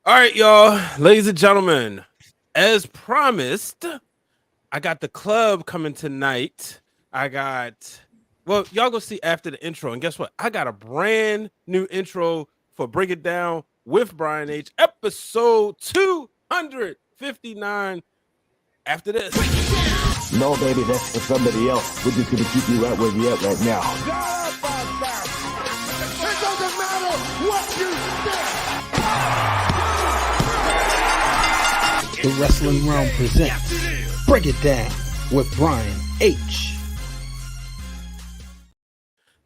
All right, y'all, ladies and gentlemen, as promised, I got the club coming tonight. Y'all go see after the intro. And guess what? I got a brand new intro for Break It Down with Brian H. Episode 259 after this. No, baby, that's for somebody else. We're just going to keep you right where you're at right now. It doesn't matter what you say. The Wrestling Realm presents Break It Down with Brian H.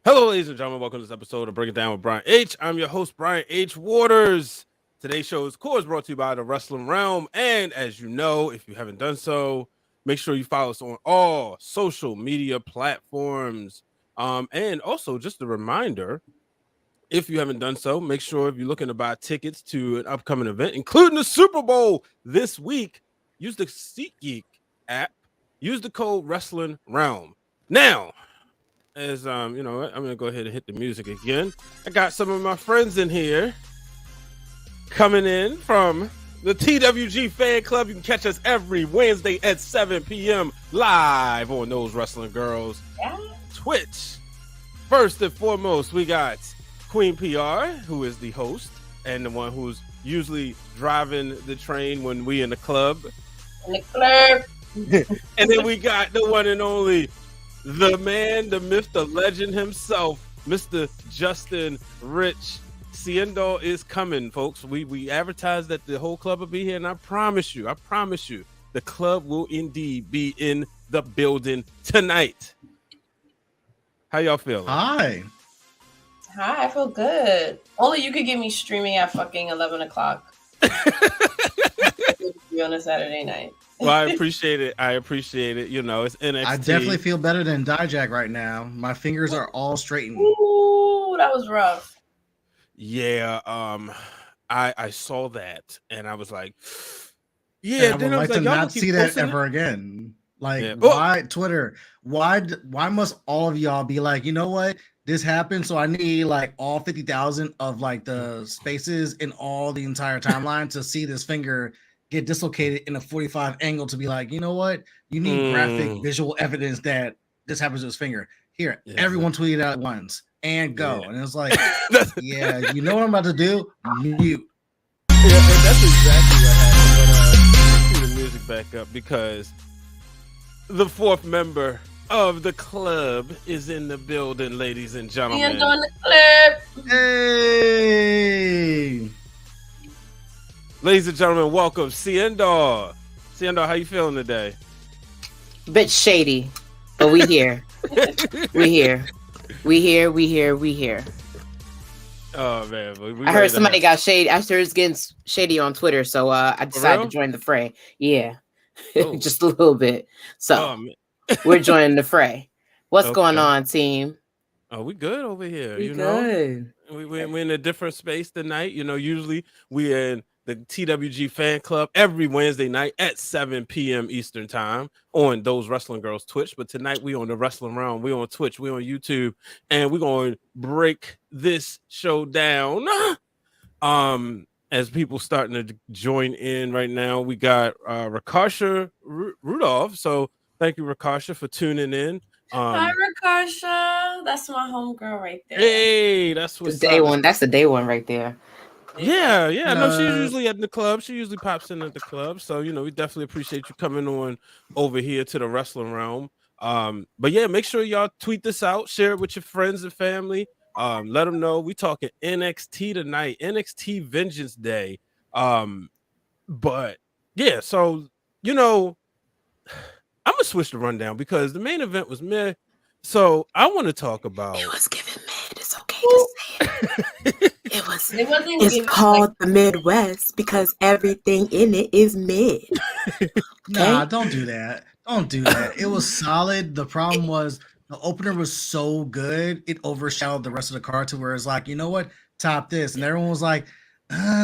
Hello, ladies and gentlemen. Welcome to this episode of Break It Down with Brian H. I'm your host, Brian H. Waters. Today's show is, of course, brought to you by the Wrestling Realm. And as you know, if you haven't done so, make sure you follow us on all social media platforms. And also, just a reminder, if you haven't done so, make sure if you're looking to buy tickets to an upcoming event, including the Super Bowl this week, use the SeatGeek app. Use the code Wrestling Realm. Now, as I'm gonna go ahead and hit the music again. I got some of my friends in here coming in from the TWG Fan Club. You can catch us every Wednesday at 7 p.m. live on Those Wrestling Girls Twitch. First and foremost, we got Queen PR, who is the host and the one who's usually driving the train when we in the club. And then we got the one and only, the man, the myth, the legend himself, Mr. Justin Rich. Seindole is coming, folks. We advertised that the whole club will be here, and I promise you, the club will indeed be in the building tonight. How y'all feeling? Hi, I feel good. Only you could get me streaming at fucking 11 o'clock on a Saturday night. Well, I appreciate it. You know, it's NXT. I definitely feel better than Dijak right now. My fingers are all straightened. Ooh, that was rough. Yeah, I saw that and I was like, yeah. And I would like to not see that ever again. Like, why Twitter? Why must all of y'all be like, you know what? This happened, so I need like all 50,000 of like the spaces in all the entire timeline to see this finger get dislocated in a 45 angle to be like, you know what? You need graphic visual evidence that this happens to his finger. Here, everyone tweet it out at once and go. Yeah. And it's like, yeah, you know what I'm about to do? Mute. Yeah, and that's exactly what happened. But let's the music back up because the fourth member of the club is in the building, ladies and gentlemen. And on the club. Hey. Ladies and gentlemen, welcome Seindole. Seindole, how you feeling today? Bit shady, but we here. We here. Oh man, I heard somebody got shady. I heard it's getting shady on Twitter, so I decided to join the fray. Yeah, just a little bit. So we're joining the fray. What's going on, team? Oh, we good over here. We good. We're in a different space tonight. You know, usually we're in the TWG Fan Club every Wednesday night at 7 p.m. Eastern time on Those Wrestling Girls Twitch. But tonight we on the Wrestling Realm. We on Twitch. We on YouTube. And we're going to break this show down. As people starting to join in right now, we got Rakasha Rudolph. So thank you, Rakasha, for tuning in. Hi, Rakasha. That's my homegirl right there. Hey, that's what's day one. That's the day one right there. Yeah. No, she's usually at the club. She usually pops in at the club. So, you know, we definitely appreciate you coming on over here to the Wrestling Realm. But yeah, make sure y'all tweet this out, share it with your friends and family. Let them know we talking NXT tonight, NXT Vengeance Day. But yeah, so you know, I'm gonna switch the rundown because the main event was meh. So I want to talk about. It was giving mid. It's okay to say it. It's called the Midwest because everything in it is mid. Okay? Nah, don't do that. Don't do that. It was solid. The problem was the opener was so good, it overshadowed the rest of the card to where it's like, you know what? Top this. And everyone was like,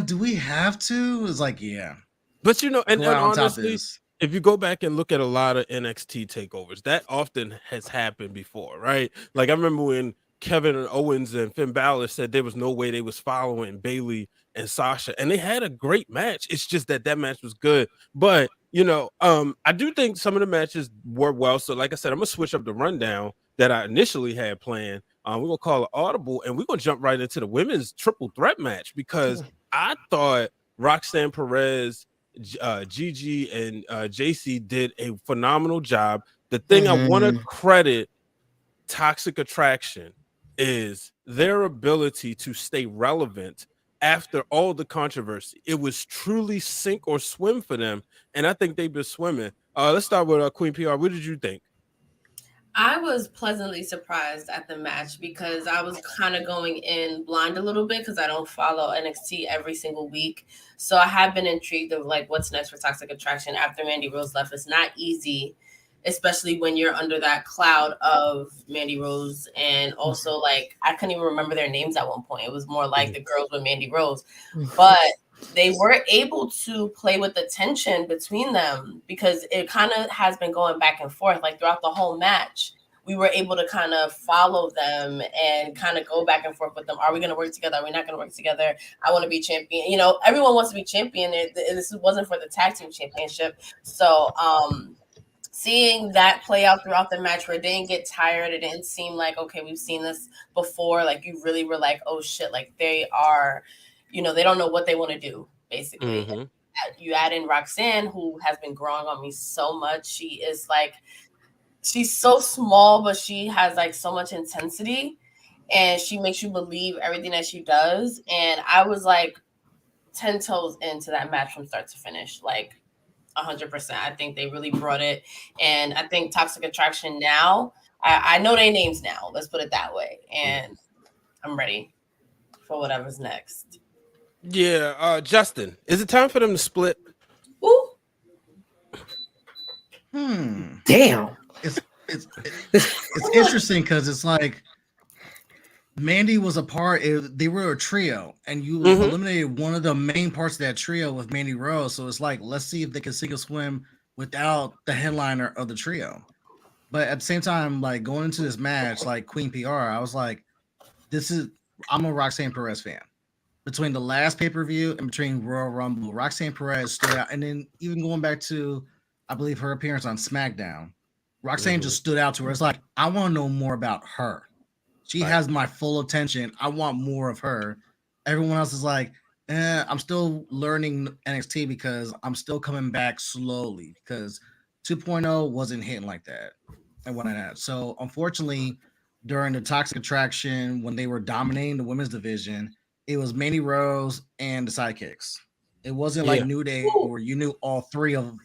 do we have to? It's like, yeah. But you know, and honestly, if you go back and look at a lot of NXT takeovers, that often has happened before, right? Like I remember when Kevin Owens and Finn Balor said there was no way they was following Bayley and Sasha, and they had a great match. It's just that match was good, but I do think some of the matches were well. So, like I said, I'm gonna switch up the rundown that I initially had planned. We're gonna call it audible, and we're gonna jump right into the women's triple threat match because I thought Roxanne Perez, Gigi, and JC did a phenomenal job. The thing I want to credit Toxic Attraction is their ability to stay relevant after all the controversy. It was truly sink or swim for them, and I think they've been swimming. Let's start with Queen PR. What did you think? I was pleasantly surprised at the match because I was kind of going in blind a little bit because I don't follow NXT every single week. So I have been intrigued of like what's next for Toxic Attraction after Mandy Rose left. It's not easy, especially when you're under that cloud of Mandy Rose. And also, like, I couldn't even remember their names at one point. It was more like the girls with Mandy Rose. But they were able to play with the tension between them because it kind of has been going back and forth. Like, throughout the whole match, we were able to kind of follow them and kind of go back and forth with them. Are we going to work together? Are we not going to work together? I want to be champion. Everyone wants to be champion. This wasn't for the tag team championship. So, seeing that play out throughout the match where it didn't get tired, it didn't seem like, okay, we've seen this before. Like, you really were like, oh shit, like they are, they don't know what they want to do, basically. Mm-hmm. You add in Roxanne, who has been growing on me so much. She is like, she's so small, but she has like so much intensity and she makes you believe everything that she does. And I was like 10 toes into that match from start to finish. Like, 100%. I think they really brought it. And I think Toxic Attraction now, I know their names now. Let's put it that way. And I'm ready for whatever's next. Yeah. Justin, is it time for them to split? Ooh. Damn. It's interesting because it's like Mandy was a part. They were a trio, and you eliminated one of the main parts of that trio with Mandy Rose. So it's like, let's see if they can sink or swim without the headliner of the trio. But at the same time, like going into this match, like Queen PR, I was like, I'm a Roxanne Perez fan. Between the last pay-per-view and between Royal Rumble, Roxanne Perez stood out. And then even going back to, I believe, her appearance on SmackDown, Roxanne just stood out to her. It's like, I want to know more about her. She has my full attention. I want more of her. Everyone else is like, I'm still learning NXT because I'm still coming back slowly because 2.0 wasn't hitting like that and whatnot. So unfortunately, during the Toxic Attraction, when they were dominating the women's division, it was Mandy Rose and the Sidekicks. It wasn't like New Day where you knew all three of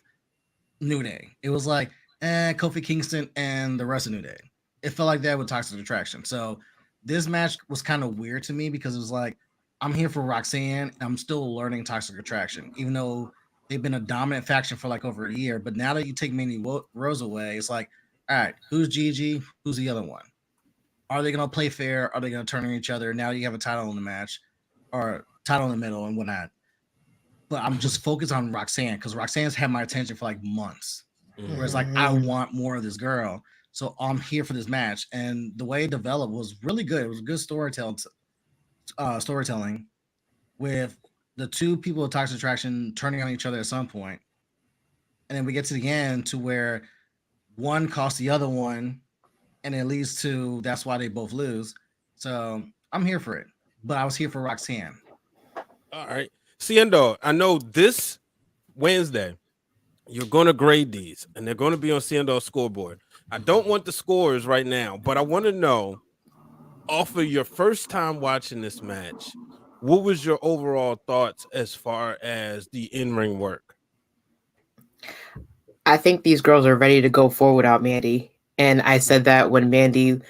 New Day. It was like Kofi Kingston and the rest of New Day. It felt like that with Toxic Attraction. So this match was kind of weird to me because it was like, I'm here for Roxanne. And I'm still learning Toxic Attraction, even though they've been a dominant faction for like over a year. But now that you take Mandy Rose away, it's like, all right, who's Gigi? Who's the other one? Are they going to play fair? Are they going to turn on each other? Now you have a title in the match or title in the middle and whatnot. But I'm just focused on Roxanne because Roxanne's had my attention for like months. Where it's like, I want more of this girl. So I'm here for this match. And the way it developed was really good. It was good storytelling with the two people of Toxic Attraction turning on each other at some point. And then we get to the end to where one costs the other one. And it leads to, that's why they both lose. So I'm here for it. But I was here for Roxanne. All right. Seindole, I know this Wednesday, you're going to grade these, and they're going to be on Seindole's scoreboard. I don't want the scores right now, but I want to know, off of your first time watching this match, what was your overall thoughts as far as the in-ring work? I think these girls are ready to go forward without Mandy. And I said that when Mandy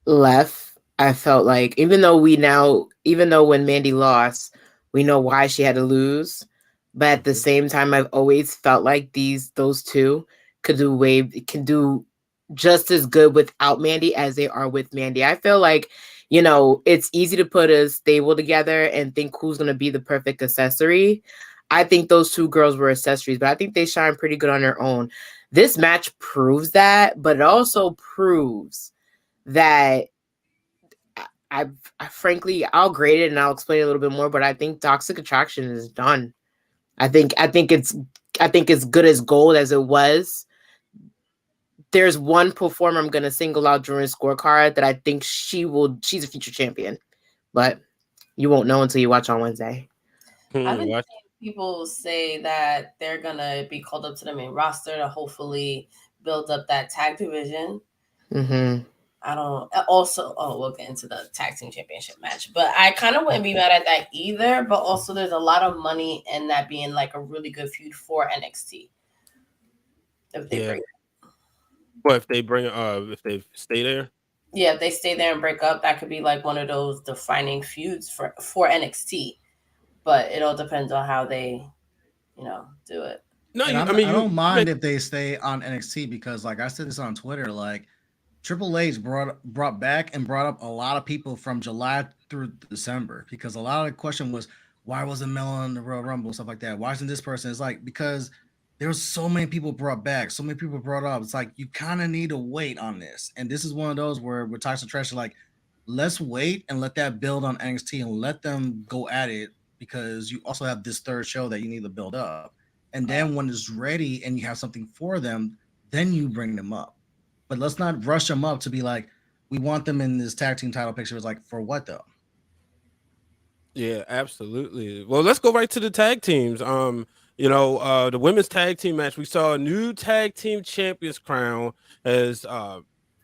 left, I felt like, even though when Mandy lost, we know why she had to lose. But at the same time, I've always felt like those two can do just as good without Mandy as they are with Mandy. I feel like, it's easy to put a stable together and think who's going to be the perfect accessory. I think those two girls were accessories, but I think they shine pretty good on their own. This match proves that, but it also proves that I frankly, I'll grade it and I'll explain it a little bit more, but I think Toxic Attraction is done. I think it's good as gold as it was. There's one performer I'm gonna single out during scorecard that I think she's a future champion, but you won't know until you watch on Wednesday. I've been seeing people say that they're gonna be called up to the main roster to hopefully build up that tag division. Mm-hmm. I don't also we'll get into the tag team championship match, but I kind of wouldn't be mad at that either. But also there's a lot of money in that being like a really good feud for NXT. If they bring it. Well, if they stay there? Yeah, if they stay there and break up, that could be like one of those defining feuds for NXT. But it all depends on how they, do it. No, I don't mind if they stay on NXT because, like I said this on Twitter, like Triple H brought back and brought up a lot of people from July through December because a lot of the question was why wasn't Melo in the Royal Rumble, stuff like that. Why isn't this person? It's like because there's so many people brought back, so many people brought up. It's like you kind of need to wait on this, and this is one of those where with Toxic Trash, like let's wait and let that build on NXT and let them go at it because you also have this third show that you need to build up, and then when it's ready and you have something for them, then you bring them up. But let's not rush them up to be like, we want them in this tag team title picture. It's like, for what though? Yeah, absolutely. Well, let's go right to the tag teams. The women's tag team match, we saw a new tag team champions crown as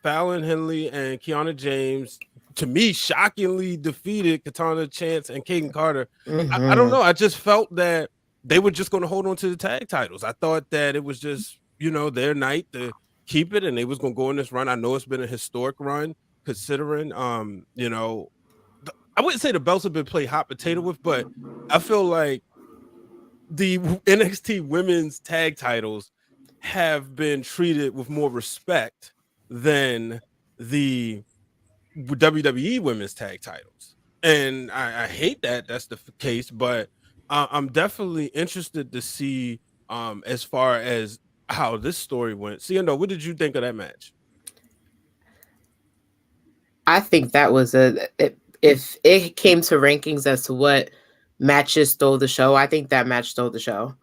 Fallon, Henley, and Kiana James, to me, shockingly defeated Katana Chance and Kaden Carter. Mm-hmm. I don't know. I just felt that they were just going to hold on to the tag titles. I thought that it was just, their night to keep it, and they was gonna go in this run. I know it's been a historic run, considering I wouldn't say the belts have been played hot potato with, but I feel like the NXT women's tag titles have been treated with more respect than the WWE women's tag titles. And I hate that that's the case, but I'm definitely interested to see as far as how this story went. Seindole, what did you think of that match? I think that was if it came to rankings as to what matches stole the show, I think that match stole the show.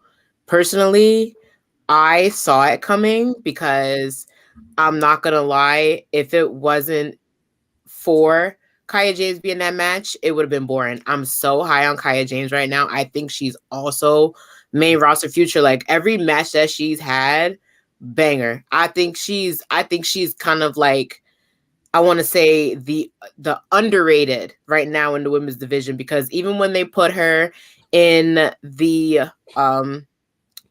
Personally, I saw it coming because I'm not gonna lie, if it wasn't for Kaya James being that match, it would have been boring. I'm so high on Kaya James right now. I think she's also main roster future. Like every match that she's had, banger. I think she's kind of like, I want to say the underrated right now in the women's division, because even when they put her in the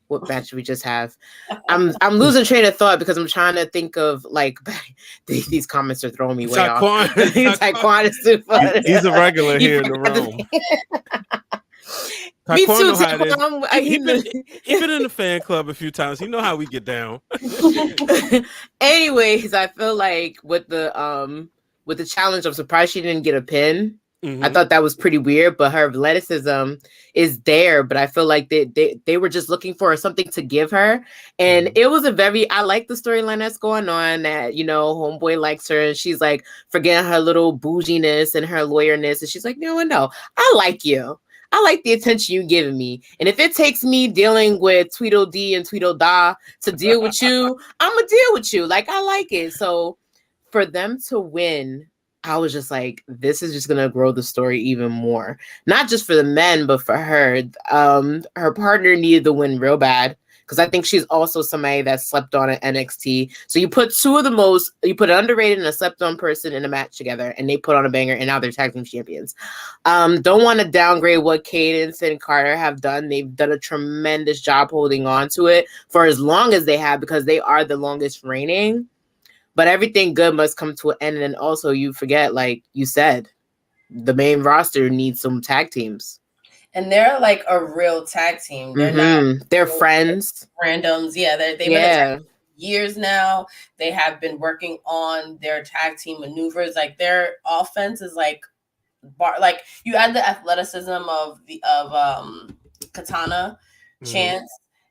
what match we just have, I'm losing train of thought because I'm trying to think of like these comments are throwing me way off. Taekwon is too funny. He's a regular here in the room. Me too, Taekwon. He's been in the fan club a few times. You know how we get down. Anyways, I feel like with the challenge, I'm surprised she didn't get a pin. Mm-hmm. I thought that was pretty weird, but her athleticism is there. But I feel like they were just looking for something to give her. And it was I like the storyline that's going on, that, homeboy likes her and she's like forgetting her little bouginess and her lawyerness. And she's like, no, I like you. I like the attention you're giving me. And if it takes me dealing with Tweedledee and Tweedledee to deal with you, I'm going to deal with you. Like, I like it. So for them to win, I was just like, this is just going to grow the story even more. Not just for the men, but for her. Her partner needed the win real bad, because I think she's also somebody that slept on at NXT. So you put you put an underrated and a slept on person in a match together, and they put on a banger, and now they're tag team champions. Don't want to downgrade what Cadence and Carter have done. They've done a tremendous job holding on to it for as long as they have, because they are the longest reigning. But everything good must come to an end. And also, you forget, like you said, the main roster needs some tag teams. And they're like a real tag team. They're not. They're friends. Randoms. Yeah. They've been a tag team years now. They have been working on their tag team maneuvers. Like their offense is like you add the athleticism of Katana Chance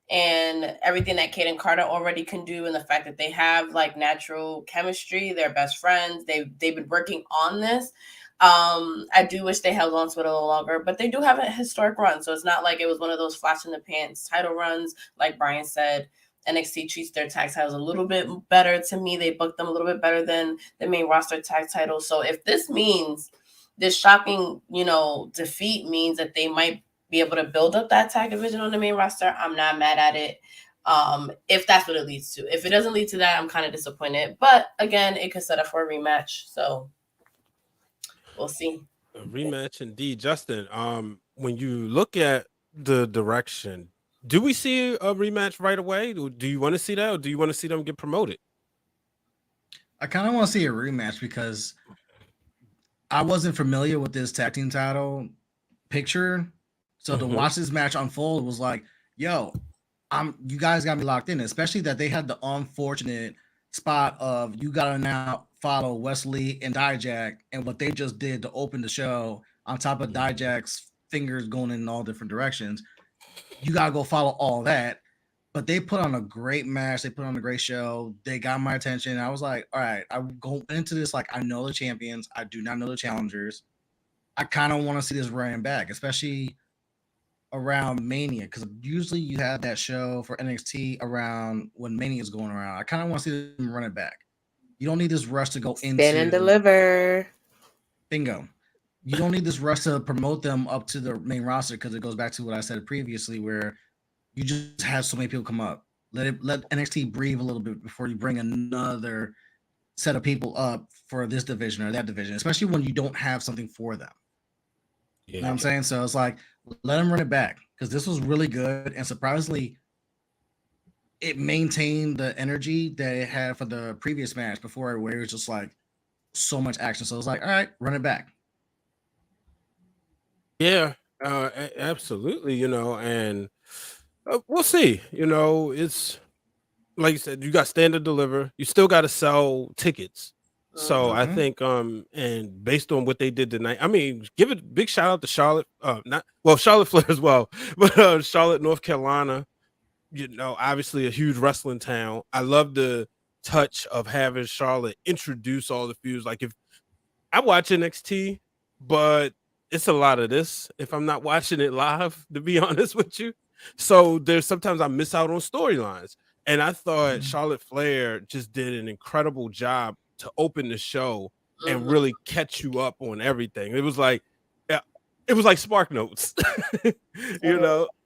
and everything that Kaden Carter already can do, and the fact that they have like natural chemistry. They're best friends. They've been working on this. I do wish they held on to it a little longer, but they do have a historic run. So it's not like it was one of those flash in the pants title runs. Like Brian said, NXT treats their tag titles a little bit better. To me, they booked them a little bit better than the main roster tag titles. So if this means this shocking, defeat means that they might be able to build up that tag division on the main roster, I'm not mad at it. If that's what it leads to. If it doesn't lead to that, I'm kind of disappointed. But again, it could set up for a rematch. So we'll see. A rematch indeed. Justin, when you look at the direction, do we see a rematch right away? Do you want to see that, or do you want to see them get promoted? I kind of want to see a rematch because I wasn't familiar with this tag team title picture. So to watch this match unfold was like, yo, you guys got me locked in, especially that they had the unfortunate spot of you got to now follow Wes Lee and Dijak and what they just did to open the show on top of Dijak's fingers going in all different directions. You got to go follow all that. But they put on a great match. They put on a great show. They got my attention. I was like, all right, I go into this like I know the champions. I do not know the challengers. I kind of want to see this running back, especially around Mania, because usually you have that show for NXT around when Mania is going around. I kind of want to see them run it back. You don't need this rush to go into Stand and deliver. Bingo. You don't need this rush to promote them up to the main roster because it goes back to what I said previously, where you just have so many people come up. Let NXT breathe a little bit before you bring another set of people up for this division or that division, especially when you don't have something for them. Yeah. You know what I'm saying? So it's like, let them run it back because this was really good. And surprisingly, it maintained the energy that it had for the previous match before, where it was just like so much action. So it's like, all right, run it back. Yeah, absolutely. And we'll see. It's like you said, you got stand and deliver. You still got to sell tickets. So I think, and based on what they did tonight, I mean, give it a big shout out to Charlotte. Charlotte Flair as well, but Charlotte, North Carolina. Obviously a huge wrestling town. I love the touch of having Charlotte introduce all the feuds. Like, if I watch NXT, but it's a lot of this if I'm not watching it live, to be honest with you. So there's sometimes I miss out on storylines. And I thought Charlotte Flair just did an incredible job to open the show and really catch you up on everything. It was like Spark Notes.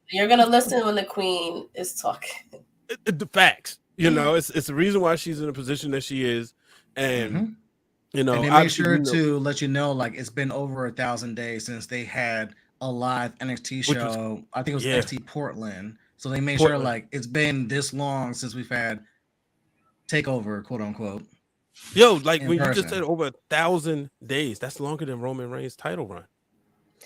You're gonna listen when the queen is talking. The facts, it's the reason why she's in the position that she is, and and they make sure to let you know, like, it's been over 1,000 days since they had a live NXT show. I think it was NXT Portland. So they made sure, like, it's been this long since we've had takeover, quote unquote. Yo, like when you just said over 1,000 days, that's longer than Roman Reigns' title run.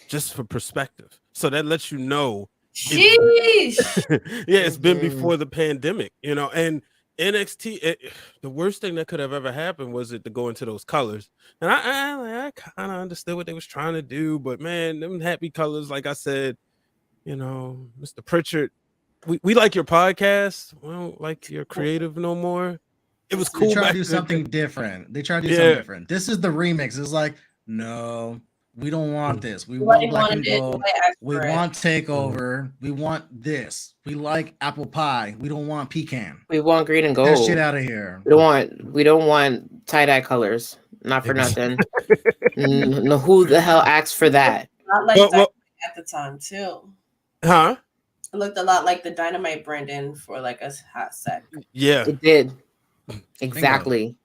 Just for perspective, so that lets you know. It's been before the pandemic, and NXT. The worst thing that could have ever happened was it to go into those colors, and I kind of understood what they was trying to do, but man, them happy colors, like I said, Mr. Pritchard, we like your podcast. We don't like your creative no more. It was cool. They try to do something different. Something different. This is the remix. It's like, no. We don't want this. We want black and gold. We want takeover. We want this. We like apple pie. We don't want pecan. We want green and gold. Get that shit out of here. We don't want tie-dye colors. Not for nothing. No, who the hell asked for that? Not like that at the time too. Huh? It looked a lot like the Dynamite branding for like a hot sec. Yeah, it did. Exactly.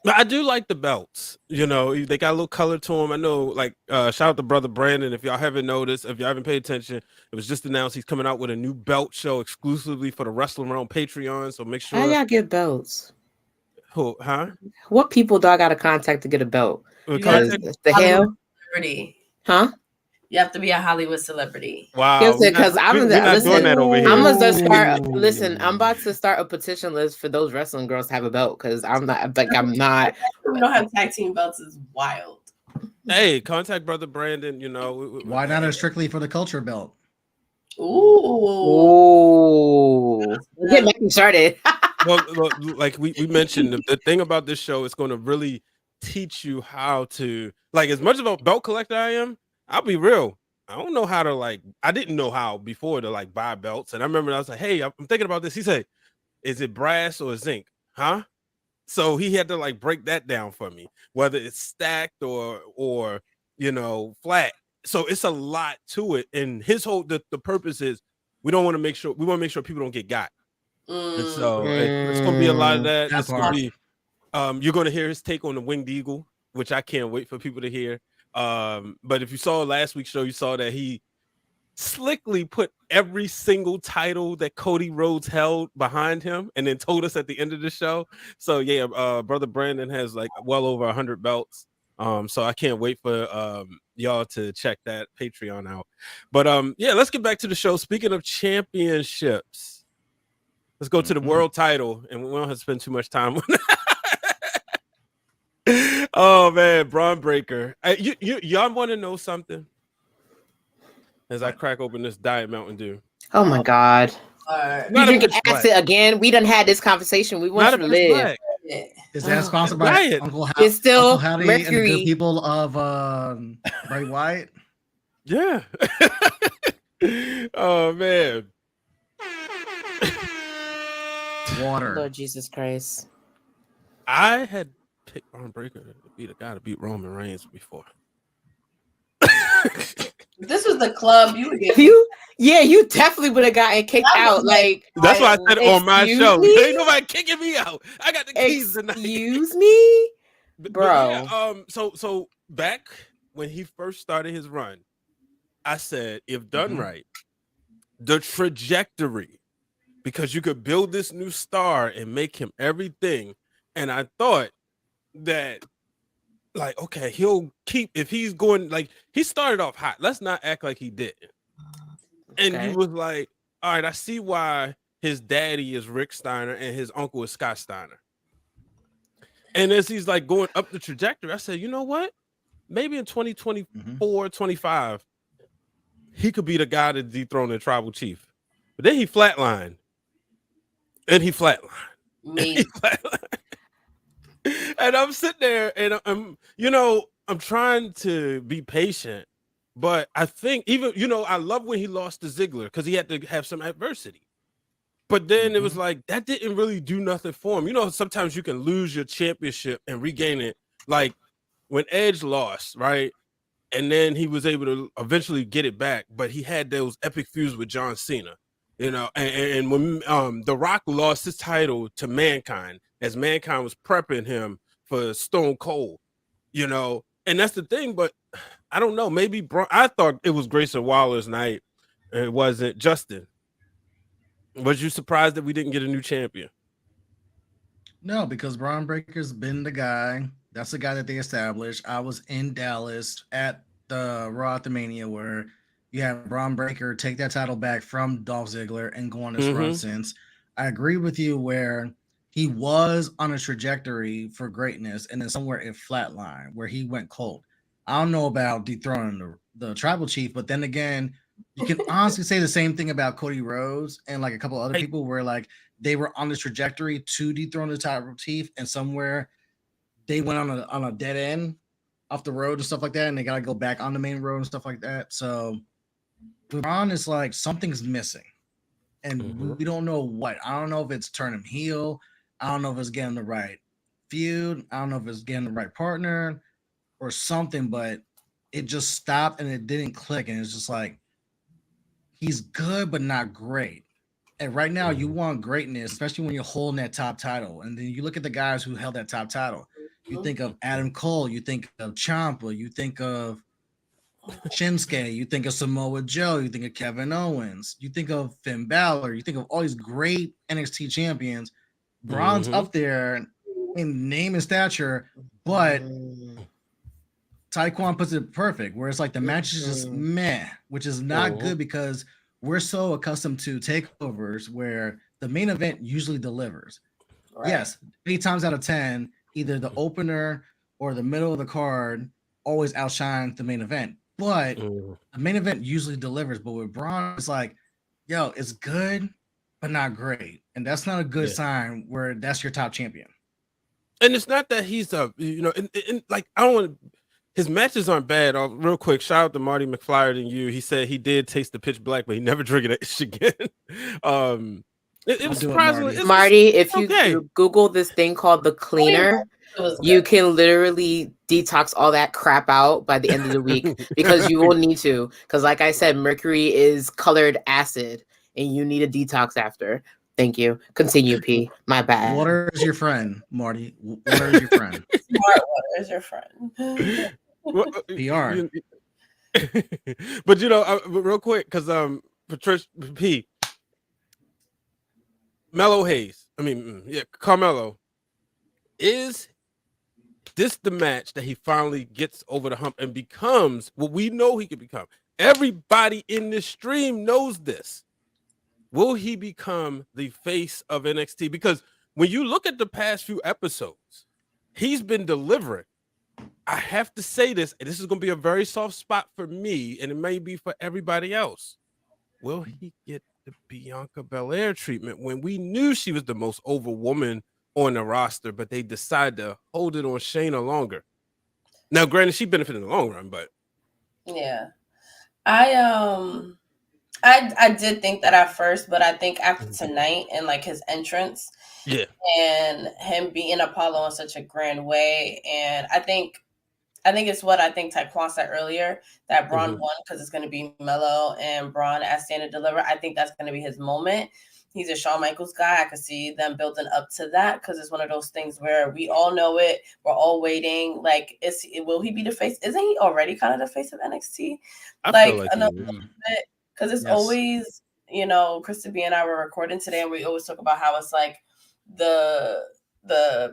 But I do like the belts. They got a little color to them. I know, like, shout out to brother Brandon. If y'all haven't noticed, if y'all haven't paid attention, it was just announced he's coming out with a new belt show exclusively for the Wrestling Realm Patreon. So make sure. How y'all get belts? Who? Huh? What people do I got to contact to get a belt? The hell? Celebrity. Huh? You have to be a Hollywood celebrity. Wow. Because I'm not doing that over here. I'm gonna start. Listen, I'm about to start a petition list for those wrestling girls to have a belt because I'm not. We don't have tag team belts is wild. Hey, contact brother Brandon. Why not a strictly for the culture belt? Ooh. Get me started. well, like we mentioned, the thing about this show is going to really teach you how to, like, as much of a belt collector I am, I'll be real. I don't know how to, like, I didn't know how before to like buy belts. And I remember I was like, hey, I'm thinking about this. He said, is it brass or zinc? Huh? So he had to like break that down for me, whether it's stacked or you know, flat. So it's a lot to it. And his whole the purpose is we want to make sure people don't get got. And so it's gonna be a lot of that. It's gonna be you're gonna hear his take on the Winged Eagle, which I can't wait for people to hear. But if you saw last week's show, you saw that he slickly put every single title that Cody Rhodes held behind him and then told us at the end of the show. So yeah, brother Brandon has like well over 100 belts. So I can't wait for y'all to check that Patreon out. But yeah, let's get back to the show. Speaking of championships, let's go to the world title, and we don't have to spend too much time on that. Oh man, Bron Breakker. Y'all want to know something? As I crack open this Diet Mountain Dew. Oh my God. You drinking acid again? We done had this conversation. We want you to live. Is that sponsored by Uncle Howdy? It's still Uncle Howdy Mercury. and the good people of Bray Wyatt? Yeah. Oh man. Water. Lord Jesus Christ. I had picked Bron Breakker to be the guy to beat Roman Reigns before. This was the club you would get. You definitely would have gotten kicked out. Like that's why I said on my show. Me? Ain't nobody kicking me out. I got the keys tonight. Excuse me, bro. Yeah, so back when he first started his run, I said, if done right, the trajectory, because you could build this new star and make him everything. And I thought that, like, okay, he'll keep, if he's going, like, he started off hot. Let's not act like he didn't. And he was like, all right, I see why his daddy is Rick Steiner and his uncle is Scott Steiner. And as he's like going up the trajectory, I said, you know what? Maybe in 2024, 25, he could be the guy to dethrone the tribal chief. But then he flatlined. And he flatlined. And I'm sitting there and I'm trying to be patient, but I think even, I love when he lost to Ziggler because he had to have some adversity. But then it was like, that didn't really do nothing for him. Sometimes you can lose your championship and regain it. Like when Edge lost, right? And then he was able to eventually get it back, but he had those epic feuds with John Cena, and when The Rock lost his title to Mankind, as Mankind was prepping him for Stone Cold, and that's the thing. But I don't know. Maybe I thought it was Grayson Waller's night. It wasn't. Justin, was you surprised that we didn't get a new champion? No, because Bron Breakker's been the guy. That's the guy that they established. I was in Dallas at the Raw at the Mania where you have Bron Breakker take that title back from Dolph Ziggler and go on this run since. I agree with you where he was on a trajectory for greatness, and then somewhere it flatlined where he went cold. I don't know about dethroning the tribal chief, but then again, you can honestly say the same thing about Cody Rhodes and like a couple other people where like they were on this trajectory to dethrone the tribal chief, and somewhere they went on a dead end off the road and stuff like that, and they got to go back on the main road and stuff like that. So Bron is like something's missing, and we don't know what. I don't know if it's turn him heel. I don't know if it's getting the right feud. I don't know if it's getting the right partner or something, but it just stopped and it didn't click. And it's just like, he's good, but not great. And right now you want greatness, especially when you're holding that top title. And then you look at the guys who held that top title. You think of Adam Cole, you think of Ciampa, you think of Shinsuke, you think of Samoa Joe, you think of Kevin Owens, you think of Finn Balor, you think of all these great NXT champions. Bron's up there in name and stature, but Taekwon puts it perfect, where it's like the match is just meh, which is not good because we're so accustomed to takeovers where the main event usually delivers. Right. Yes, 8 times out of 10, either the opener or the middle of the card always outshines the main event. But the main event usually delivers. But with Bron, it's like, yo, it's good, but not great. And that's not a good sign where that's your top champion. And it's not that he's like I don't want to. His matches aren't bad. Real quick, shout out to Marty McFlyer and you. He said he did taste the pitch black, but he never drinking it again. It was surprisingly Marty. If you Google this thing called the cleaner, you can literally detox all that crap out by the end of the week because you will need to. Because, like I said, mercury is colored acid, and you need a detox after. Thank you. Continue, P. My bad. Water is your friend, Marty. Water is your friend. Smart water is your friend. PR. But real quick, because Patricia P. Mello Hayes. Carmello. Is this the match that he finally gets over the hump and becomes what we know he could become? Everybody in this stream knows this. Will he become the face of NXT? Because when you look at the past few episodes, he's been delivering. I have to say this, and this is going to be a very soft spot for me, and it may be for everybody else. Will he get the Bianca Belair treatment when we knew she was the most over woman on the roster, but they decided to hold it on Shayna longer? Now, granted, she benefited in the long run, but yeah, I did think that at first, but I think after tonight and like his entrance, and him beating Apollo in such a grand way, and I think it's what I think Taekwon said earlier, that Bron won because it's going to be Mello and Bron as Stand and Deliver. I think that's going to be his moment. He's a Shawn Michaels guy. I could see them building up to that because it's one of those things where we all know it. We're all waiting. Like, will he be the face? Isn't he already kind of the face of NXT? I feel like another little bit, because it's always, Krista B and I were recording today, and we always talk about how it's like the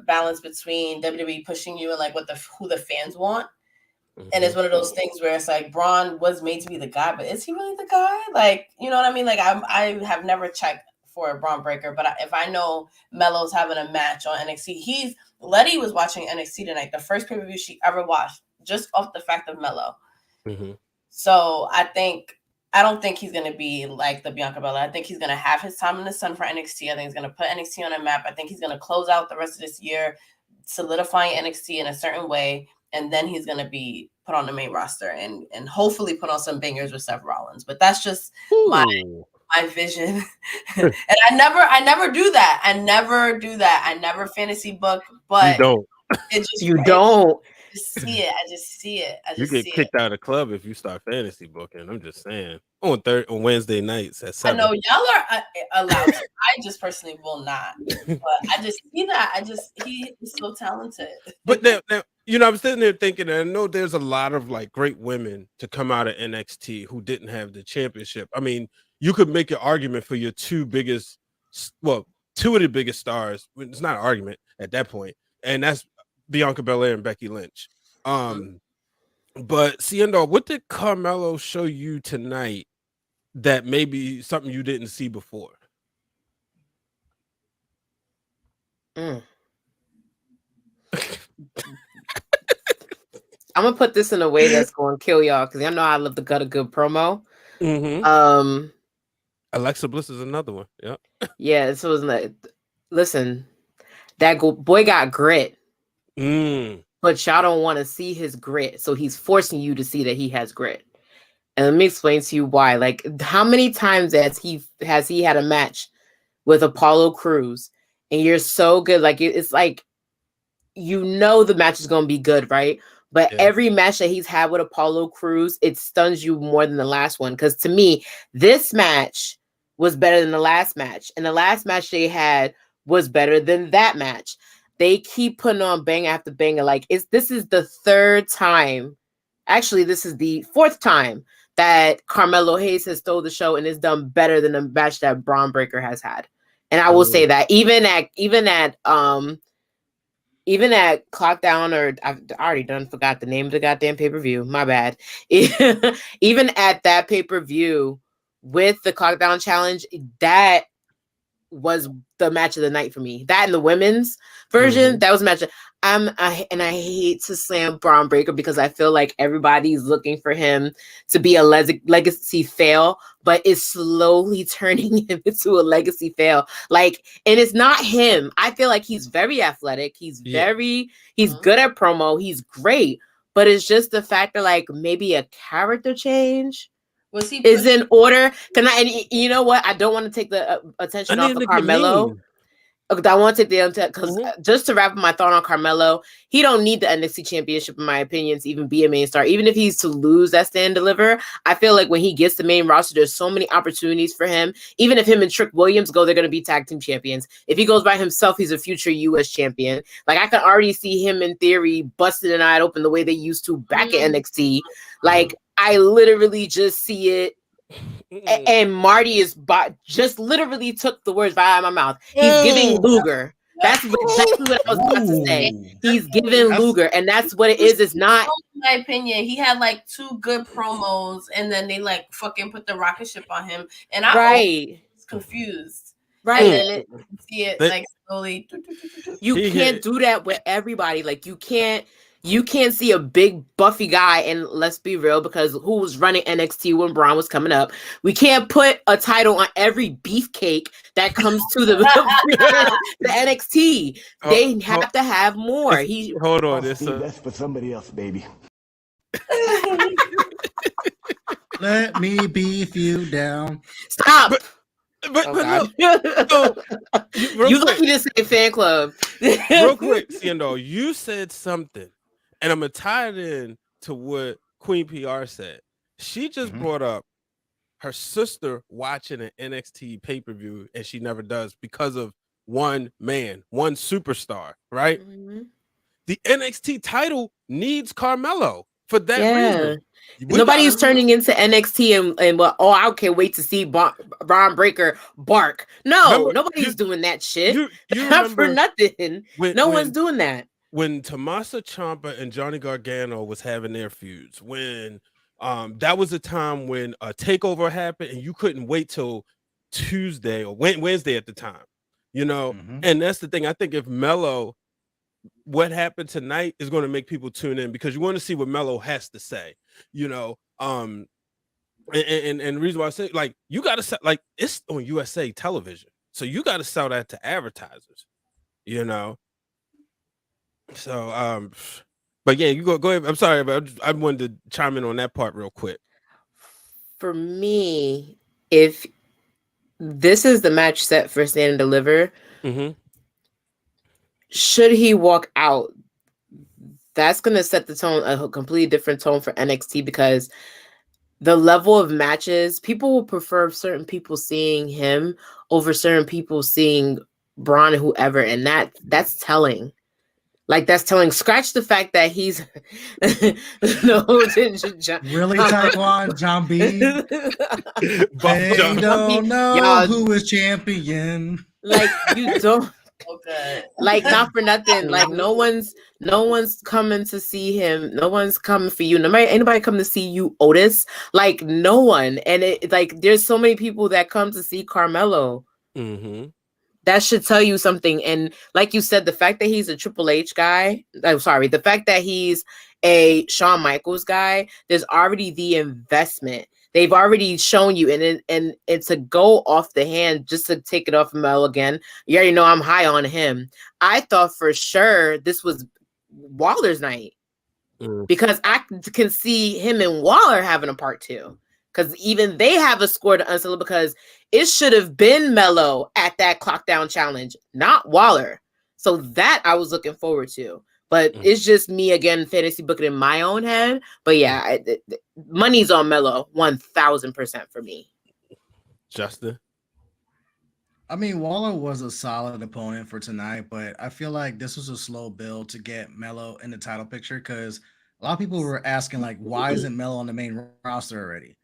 balance between WWE pushing you and like who the fans want. And it's one of those things where it's like Braun was made to be the guy, but is he really the guy? Like, you know what I mean? Like I have never checked for a Bron Breakker, but if I know Mello's having a match on NXT, Letty was watching NXT tonight, the first pay-per-view she ever watched, just off the fact of Mello. So I don't think he's going to be like the Bianca Belair. I think he's going to have his time in the sun for NXT. I think he's going to put NXT on a map. I think he's going to close out the rest of this year, solidifying NXT in a certain way, and then he's going to be put on the main roster and hopefully put on some bangers with Seth Rollins. But that's just my vision. And I never do that. I never fantasy book, but you don't. You don't. I just see it. You get kicked out of the club if you start fantasy booking. I'm just saying. On Wednesday nights at 7. I know y'all are allowed to. I just personally will not. But I just see that. He is so talented. But now, I'm sitting there thinking, and I know there's a lot of like great women to come out of NXT who didn't have the championship. I mean, you could make an argument for your two of the biggest stars. It's not an argument at that point, and that's Bianca Belair and Becky Lynch. But Seindole, what did Carmello show you tonight that maybe something you didn't see before? I'm gonna put this in a way that's going to kill y'all because y'all know I love to cut a good promo. Alexa Bliss is another one. Yeah. Yeah. So it was like, listen, that boy got grit. But y'all don't want to see his grit, so he's forcing you to see that he has grit. And let me explain to you why. Like, how many times has he had a match with Apollo Crews, and you're so good, like it's like the match is gonna be good, right? But every match that he's had with Apollo Crews, it stuns you more than the last one. Because to me, this match was better than the last match, and the last match they had was better than that match. They keep putting on bang after banger. Like this is the third time. Actually, this is the fourth time that Carmello Hayes has stole the show and is done better than the match that Bron Breakker has had. And I will say that even at Clockdown, or I've already forgot the name of the goddamn pay-per-view. My bad. Even at that pay-per-view with the Clockdown challenge, that was the match of the night for me. That and the women's version, that was a match. I hate to slam Bron Breakker because I feel like everybody's looking for him to be a legacy fail, but it's slowly turning him into a legacy fail. Like, and it's not him. I feel like he's very athletic. He's good at promo. He's great, but it's just the fact that like maybe a character change is in order. And you know what? I don't want to take the attention off of Carmello. I want to take the because just to wrap up my thought on Carmello, he don't need the NXT Championship in my opinion to even be a main star. Even if he's to lose that stand deliver, I feel like when he gets the main roster, there's so many opportunities for him. Even if him and Trick Williams go, they're going to be tag team champions. If he goes by himself, he's a future U.S. champion. Like I can already see him in theory busting an eye open the way they used to back at NXT. Like I literally just see it. And Marty just literally took the words right out of my mouth. He's giving Luger. That's exactly what I was about to say. He's giving Luger, and that's what it is. It's not, in my opinion, he had like 2 good promos, and then they like fucking put the rocket ship on him, and I was confused. Right, and see it like slowly. You can't do that with everybody. Like you can't see a big buffy guy, and let's be real, because who was running NXT when Bron was coming up? We can't put a title on every beefcake that comes to the NXT. They have to have more. Hold on, that's for somebody else, baby. Let me beef you down. Stop. But look, you lucky to say fan club. Real quick, Seindole, you said something. And I'm going to tie it in to what Queen PR said. She just brought up her sister watching an NXT pay-per-view, and she never does because of one man, one superstar, right? The NXT title needs Carmello for that reason. Nobody's turning into NXT and I can't wait to see Bron Breakker bark. No, nobody's doing that shit. Not for nothing. No one's doing that. When Tommaso Ciampa and Johnny Gargano was having their feuds, when that was a time when a takeover happened and you couldn't wait till Tuesday or Wednesday at the time, you know. And that's the thing. I think if Mello, what happened tonight is going to make people tune in because you want to see what Mello has to say, you know. And the reason why I say, like, you got to, like, it's on USA television, so you got to sell that to advertisers, you know. So, but yeah, you go ahead. I'm sorry, but I wanted to chime in on that part real quick. For me, if this is the match set for Stand and Deliver, should he walk out, that's going to set the tone, a completely different tone for NXT, because the level of matches, people will prefer certain people seeing him over certain people seeing Bron and whoever, and that's telling. Like, that's telling. Scratch the fact that he's really Taekwon John B. They don't know who is champion. Like, you don't. Okay. Like, not for nothing. Like, no one's coming to see him. No one's coming for you. Anybody come to see you, Otis? Like, no one. And it, like, there's so many people that come to see Carmello. That should tell you something. And like you said, the fact that he's a Triple H guy, the fact that he's a Shawn Michaels guy, there's already the investment. They've already shown you, and it's a go off the hand just to take it off of Mel again. You already know I'm high on him. I thought for sure this was Waller's night because I can see him and Waller having a part 2. Because even they have a score to unsettle, because it should have been Mello at that clock down challenge, not Waller. So that I was looking forward to. But it's just me, again, fantasy booking in my own head. But yeah, money's on Mello 1,000% for me. Justin? I mean, Waller was a solid opponent for tonight, but I feel like this was a slow build to get Mello in the title picture, because a lot of people were asking, like, why isn't Mello on the main roster already?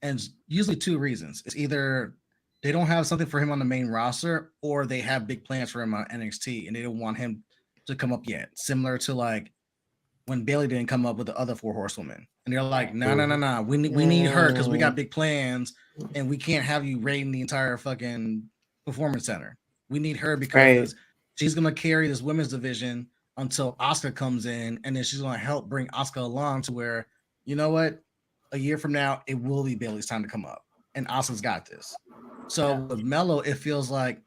And usually 2 reasons. It's either they don't have something for him on the main roster, or they have big plans for him on NXT and they don't want him to come up yet. Similar to like when Bayley didn't come up with the other 4 horsewomen. And they're like, no. We need her because we got big plans and we can't have you raiding the entire fucking performance center. We need her because she's going to carry this women's division until Asuka comes in, and then she's going to help bring Asuka along to where, you know what, a year from now, it will be Bayley's time to come up, and Asuka's got this. So with Melo, it feels like,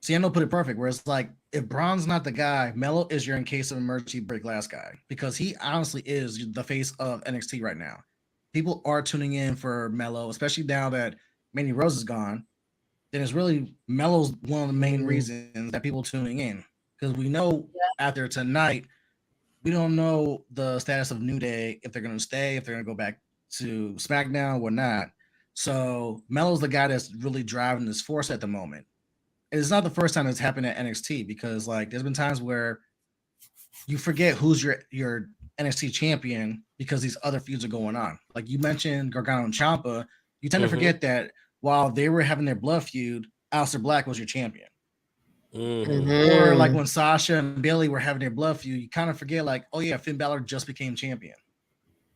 Seindole put it perfect, where it's like, if Bron's not the guy, Melo is your in case of emergency break glass guy, because he honestly is the face of NXT right now. People are tuning in for Melo, especially now that Mandy Rose is gone. Then it's really Melo's one of the main reasons that people are tuning in, because we know after tonight, we don't know the status of New Day, if they're going to stay, if they're going to go back to SmackDown or not. So Melo's the guy that's really driving this force at the moment. It's not the first time it's happened at NXT, because like there's been times where you forget who's your NXT champion because these other feuds are going on. Like you mentioned Gargano and Ciampa, you tend to forget that while they were having their blood feud, Aleister Black was your champion. Or like when Sasha and Bayley were having their blood feud, you kind of forget like, oh yeah, Finn Balor just became champion.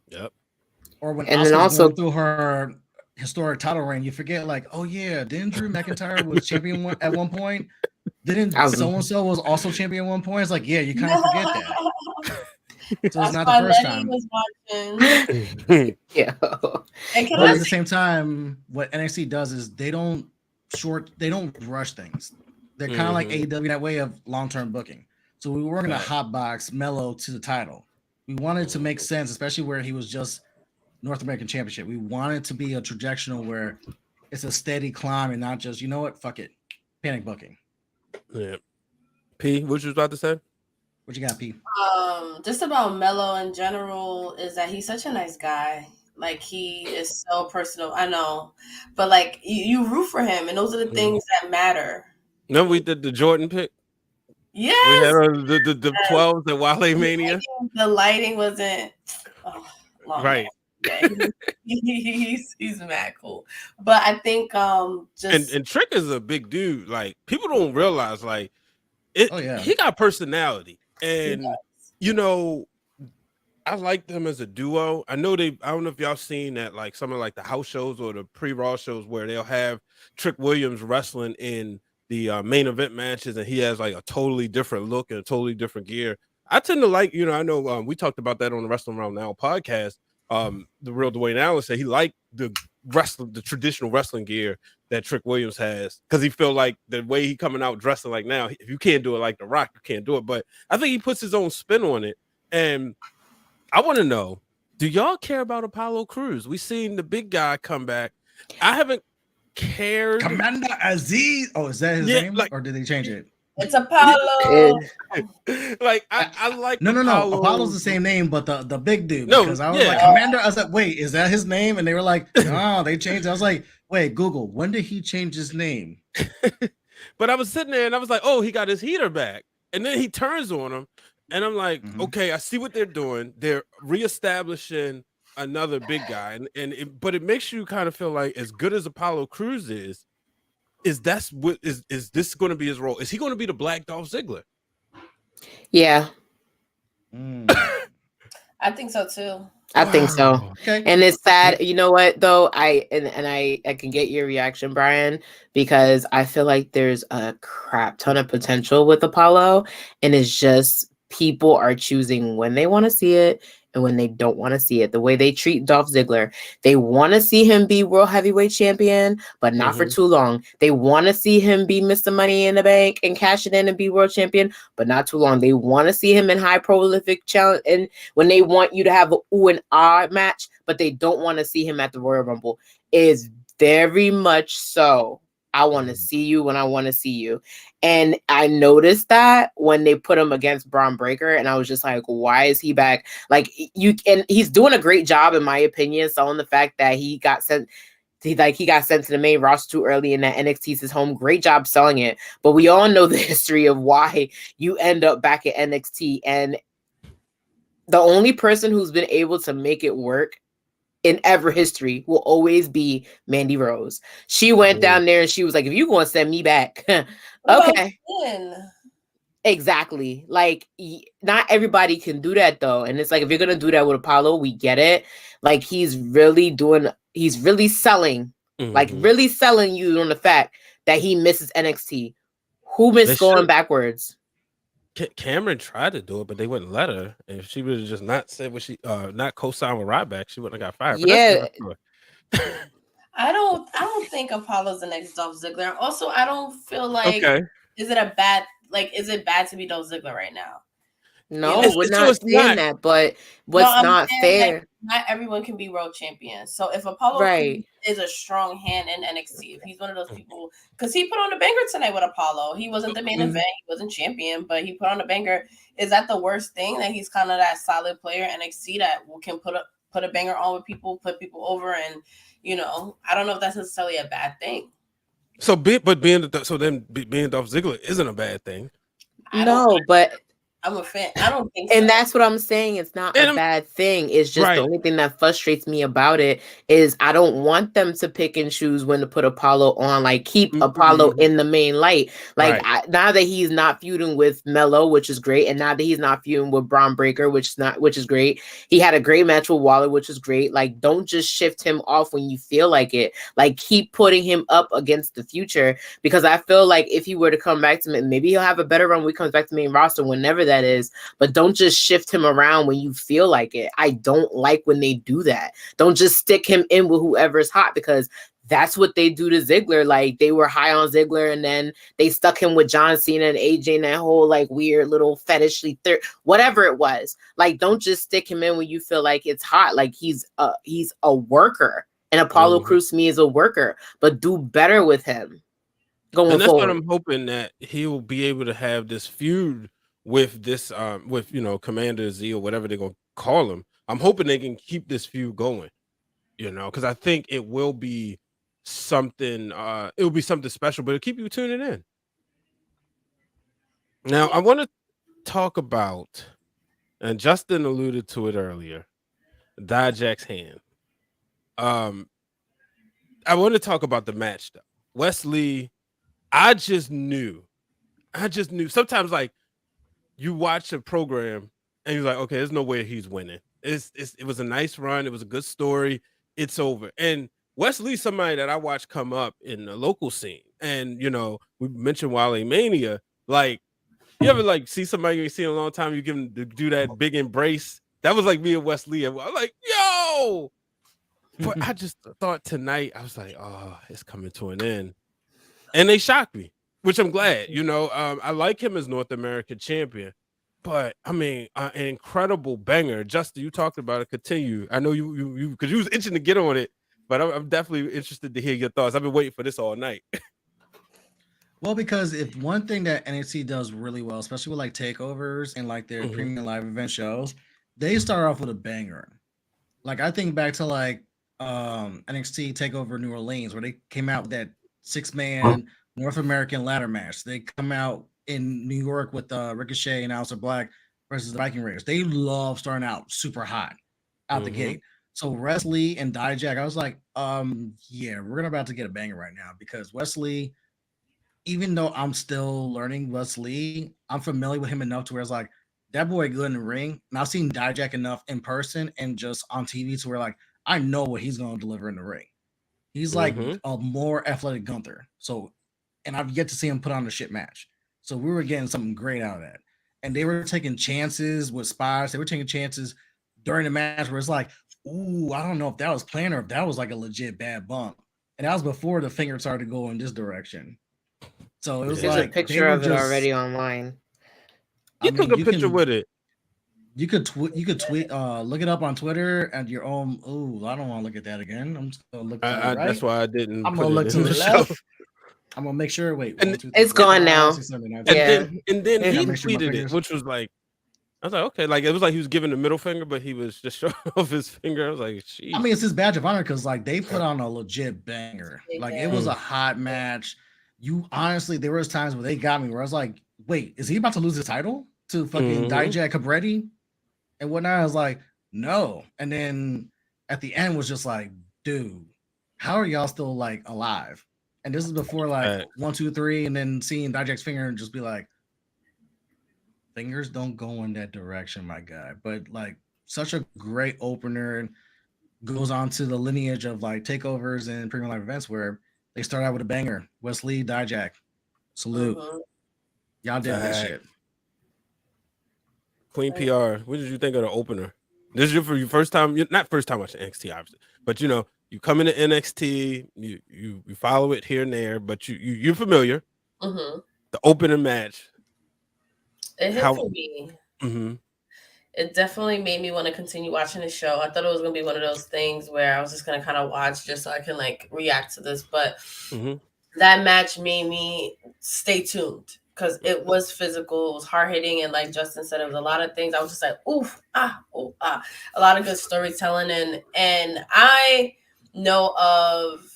Yep. Or when Asuka was going through her historic title reign, you forget like, oh yeah, didn't Drew McIntyre was champion at one point? Didn't so-and-so was also champion at one point? It's like, yeah, you kind of forget that. So it's not the first time. Yeah. But at the same time, what NXT does is they don't rush things. They're kind of like AEW, that way of long-term booking. So we were going to hotbox Melo to the title. We wanted to make sense, especially where he was just North American Championship. We wanted to be a trajectory where it's a steady climb and not just, you know what, fuck it, panic booking. Yeah. P, what you was about to say? What you got, P? Just about Melo in general is that he's such a nice guy. Like he is so personal. I know, but like you root for him, and those are the things that matter. No, we did the Jordan pick. Yes, we had the 12s at Wale Mania. The lighting wasn't right. Yeah, he's mad cool, but I think just and Trick is a big dude. Like people don't realize, like he got personality, and you know, I like them as a duo. I know I don't know if y'all seen that, like some of like the house shows or the pre-Raw shows where they'll have Trick Williams wrestling in the main event matches, and he has like a totally different look and a totally different gear. I tend to like, you know, I know we talked about that on the Wrestling Around Now podcast. The real Dwayne Allen said he liked the traditional wrestling gear that Trick Williams has, because he feel like the way he coming out dressing like now, if you can't do it like The Rock, you can't do it. But I think he puts his own spin on it. And I want to know, do y'all care about Apollo Crews? We seen the big guy come back. I haven't cared. Commander Aziz. Oh, is that his name? Like, or did they change it? It's Apollo. Like I like no. Apollo's the same name, but the big dude. Because I was like, Commander. I was like, wait, is that his name? And they were like, no, they changed it. I was like, wait, Google, when did he change his name? But I was sitting there and I was like, oh, he got his heater back, and then he turns on him, and I'm like, okay, I see what they're doing. They're reestablishing another big guy, but it makes you kind of feel like, as good as Apollo Crews is this going to be his role? Is he going to be the Black Dolph Ziggler? Yeah. I think so too. I think so. Okay. And it's sad. You know what though? I can get your reaction, Brian, because I feel like there's a crap ton of potential with Apollo, and it's just people are choosing when they want to see it and when they don't want to see it. The way they treat Dolph Ziggler, they want to see him be World Heavyweight Champion, but not for too long. They want to see him be Mr. Money in the Bank and cash it in and be World Champion, but not too long. They want to see him in high prolific challenge, and when they want you to have an ooh and ah match, but they don't want to see him at the Royal Rumble. Is very much so. I want to see you when I want to see you. And I noticed that when they put him against Bron Breakker, and I was just like, why is he back? Like and he's doing a great job, in my opinion, selling the fact that he got sent to the main roster too early and that NXT's his home. Great job selling it. But we all know the history of why you end up back at NXT. And the only person who's been able to make it work in ever history will always be Mandy Rose. She went down there and she was like, if you going to send me back, okay. Exactly. Like, not everybody can do that though. And it's like, if you're going to do that with Apollo, we get it. Like, he's really selling, like really selling you on the fact that he misses NXT. Who missed going backwards? Cameron tried to do it, but they wouldn't let her. And if she would have just not said what she not co-signed with Ryback, she wouldn't have got fired. Yeah. I don't think Apollo's the next Dolph Ziggler. Also, I don't feel like is it bad to be Dolph Ziggler right now? No, we're not saying that, but what's not fair? Not everyone can be world champion. So if Apollo is a strong hand in NXT, if he's one of those people, because he put on a banger tonight with Apollo, he wasn't the main event, he wasn't champion, but he put on a banger. Is that the worst thing that he's kind of that solid player in NXT that can put a banger on with people, put people over, and I don't know if that's necessarily a bad thing. So, being Dolph Ziggler isn't a bad thing. No, but I'm a fan. I don't think so. And that's what I'm saying. It's not a bad thing. It's just the only thing that frustrates me about it is I don't want them to pick and choose when to put Apollo on. Like, keep Apollo in the main light. Like, now that he's not feuding with Mello, which is great, and now that he's not feuding with Bron Breakker, which is great. He had a great match with Waller, which is great. Like, don't just shift him off when you feel like it. Like, keep putting him up against the future, because I feel like if he were to come back to me, maybe he'll have a better run when he comes back to main roster, whenever that is, but don't just shift him around when you feel like it. I don't like when they do that. Don't just stick him in with whoever's hot, because that's what they do to Ziggler. Like, they were high on Ziggler and then they stuck him with John Cena and AJ and that whole like weird little fetishly whatever it was. Like, don't just stick him in when you feel like it's hot. Like, he's a worker, and Apollo Crews to me is a worker, but do better with him going and that's forward. what I'm hoping, that he will be able to have this feud with this with Commander Z or whatever they're gonna call him. I'm hoping they can keep this feud going, because I think it will be something special, but it'll keep you tuning in. Now I want to talk about, and Justin alluded to it earlier, Dijak's hand. I want to talk about the match though. Wes Lee, I just knew sometimes, like, you watch a program and you're like, okay, there's no way he's winning. It was a nice run. It was a good story. It's over. And Wes Lee's somebody that I watch come up in the local scene. And, we mentioned Wale Mania. Like, you ever like see somebody you ain't seen in a long time, you give them to do that big embrace? That was like me and Wes Lee. I'm like, yo! But I just thought tonight, I was like, oh, it's coming to an end. And they shocked me, which I'm glad. I like him as North American champion, but I mean, an incredible banger. Justin, you talked about it. Continue. I know you because you was itching to get on it, but I'm definitely interested to hear your thoughts. I've been waiting for this all night. Well, because if one thing that NXT does really well, especially with like takeovers and like their premium live event shows, they start off with a banger. Like, I think back to like NXT Takeover New Orleans, where they came out with that 6-man North American ladder match. They come out in New York with Ricochet and Aleister Black versus the Viking Raiders. They love starting out super hot out the gate. So Wes Lee and Dijak, I was like, yeah, we're about to get a banger right now, because Wes Lee, even though I'm still learning Wes Lee, I'm familiar with him enough to where it's like, that boy good in the ring. And I've seen Dijak enough in person and just on TV to where like I know what he's going to deliver in the ring. He's like a more athletic Gunther. So, and I've yet to see him put on a shit match. So we were getting something great out of that. And they were taking chances with spots. They were taking chances during the match where it's like, ooh, I don't know if that was planned or if that was like a legit bad bump. And that was before the finger started to go in this direction. So it was There's like a picture of it already online. You took a picture with it. You could tweet, look it up on Twitter at your own. Oh, I don't want to look at that again. I'm just gonna look to the right. That's why I didn't. I'm gonna look to the left. I'm gonna make sure. Wait, and 1, 2, 3, it's gone now. And then he tweeted it, which was like, I was like, okay, like it was like he was giving the middle finger, but he was just showing off his finger. I was like, geez. I mean, it's his badge of honor because like they put on a legit banger. Like it was a hot match. You honestly, there was times where they got me where I was like, wait, is he about to lose his title to fucking Dijak Cabretti and whatnot? I was like, no. And then at the end was just like, dude, how are y'all still like alive? And this is before like 1, 2, 3, and then seeing Dijak's finger and just be like, fingers don't go in that direction, my guy. But like such a great opener, and goes on to the lineage of like takeovers and premium live events where they start out with a banger. Wes Lee, Dijak, salute. Y'all did that shit. Queen PR, what did you think of the opener? This is your first time, not first time watching NXT, obviously, but you come into NXT, you follow it here and there, but you're familiar. Mm-hmm. The opening match, it hit for me. Mm-hmm. It definitely made me want to continue watching the show. I thought it was going to be one of those things where I was just going to kind of watch just so I can like react to this, but that match made me stay tuned. Because it was physical, it was hard hitting, and like Justin said, it was a lot of things. I was just like, oof, ah, ooh, ah. A lot of good storytelling, and I know of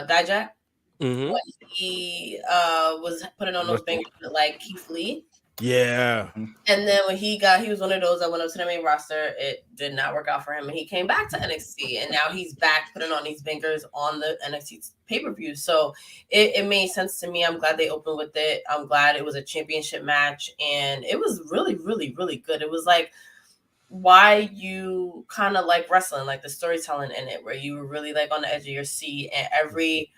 Dijak when he was putting on those bangers with like Keith Lee. Yeah. And then when he was one of those that went up to the main roster, it did not work out for him. And he came back to NXT, and now he's back putting on these bangers on the NXT pay-per-view. So it made sense to me. I'm glad they opened with it. I'm glad it was a championship match, and it was really, really, really good. It was like why you kind of like wrestling, like the storytelling in it, where you were really like on the edge of your seat, and every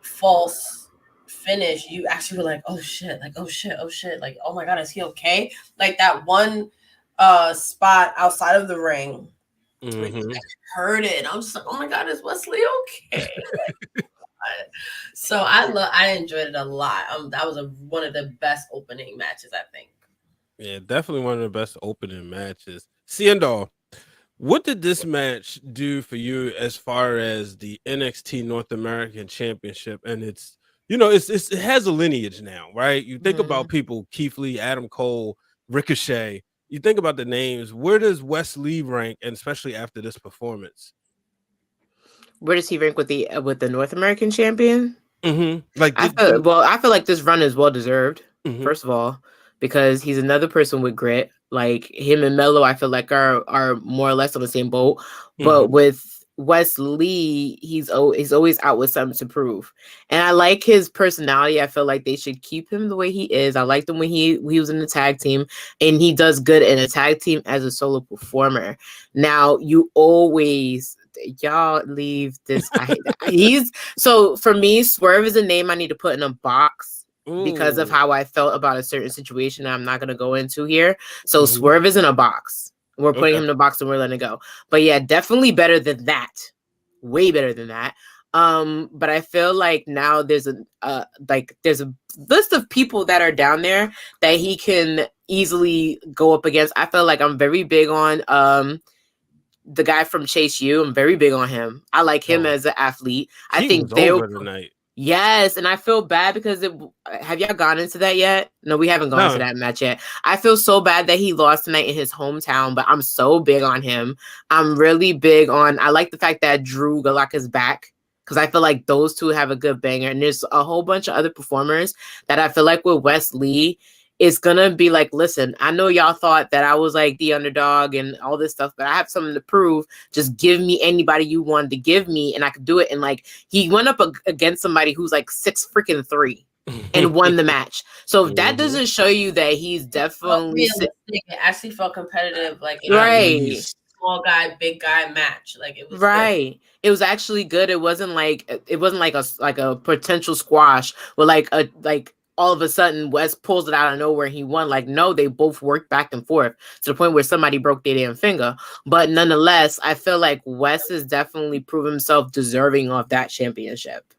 false finish you actually were like, oh shit, like like, oh my god, is he okay? Like that one spot outside of the ring, I heard it, I'm just like, oh my god, is Wes Lee okay? So I enjoyed it a lot. That was one of the best opening matches, I think. Yeah, definitely one of the best opening matches. Seindole, what did this match do for you as far as the NXT North American Championship? And it has a lineage now, right? You think about people, Keith Lee, Adam Cole, Ricochet. You think about the names. Where does Wes Lee rank, and especially after this performance? Where does he rank with the North American champion? Like, I feel like this run is well deserved. First of all, because he's another person with grit. Like him and Mello, I feel like are more or less on the same boat. But with Wes Lee, he's always out with something to prove, and I like his personality. I feel like they should keep him the way he is. I liked him when he was in the tag team, and he does good in a tag team as a solo performer. Now y'all leave this. I hate that. So for me, Swerve is a name I need to put in a box because of how I felt about a certain situation that I'm not going to go into here. So Swerve is in a box. We're putting him in a box and we're letting it go. But yeah, definitely better than that. Way better than that. But I feel like now there's a list of people that are down there that he can easily go up against. I feel like I'm very big on the guy from Chase U. I'm very big on him. I like him as an athlete. I think over tonight. Yes, and I feel bad because have y'all gone into that yet? No, we haven't gone into that match yet. I feel so bad that he lost tonight in his hometown, but I'm so big on him. I'm really big on. I like the fact that Drew Gulak is back because I feel like those two have a good banger, and there's a whole bunch of other performers that I feel like with Wes Lee, it's gonna be like, listen, I know y'all thought that I was like the underdog and all this stuff, but I have something to prove. Just give me anybody you wanted to give me, and I could do it. And like, he went up against somebody who's like 6'3" and won the match. So if that doesn't show you that he's definitely it actually felt competitive, like right. Small guy, big guy match. Like it was right. Good. It was actually good. It wasn't like a potential squash or like all of a sudden Wes pulls it out of nowhere and he won. Like, no, they both worked back and forth to the point where somebody broke their damn finger. But nonetheless, I feel like Wes has definitely proven himself deserving of that championship.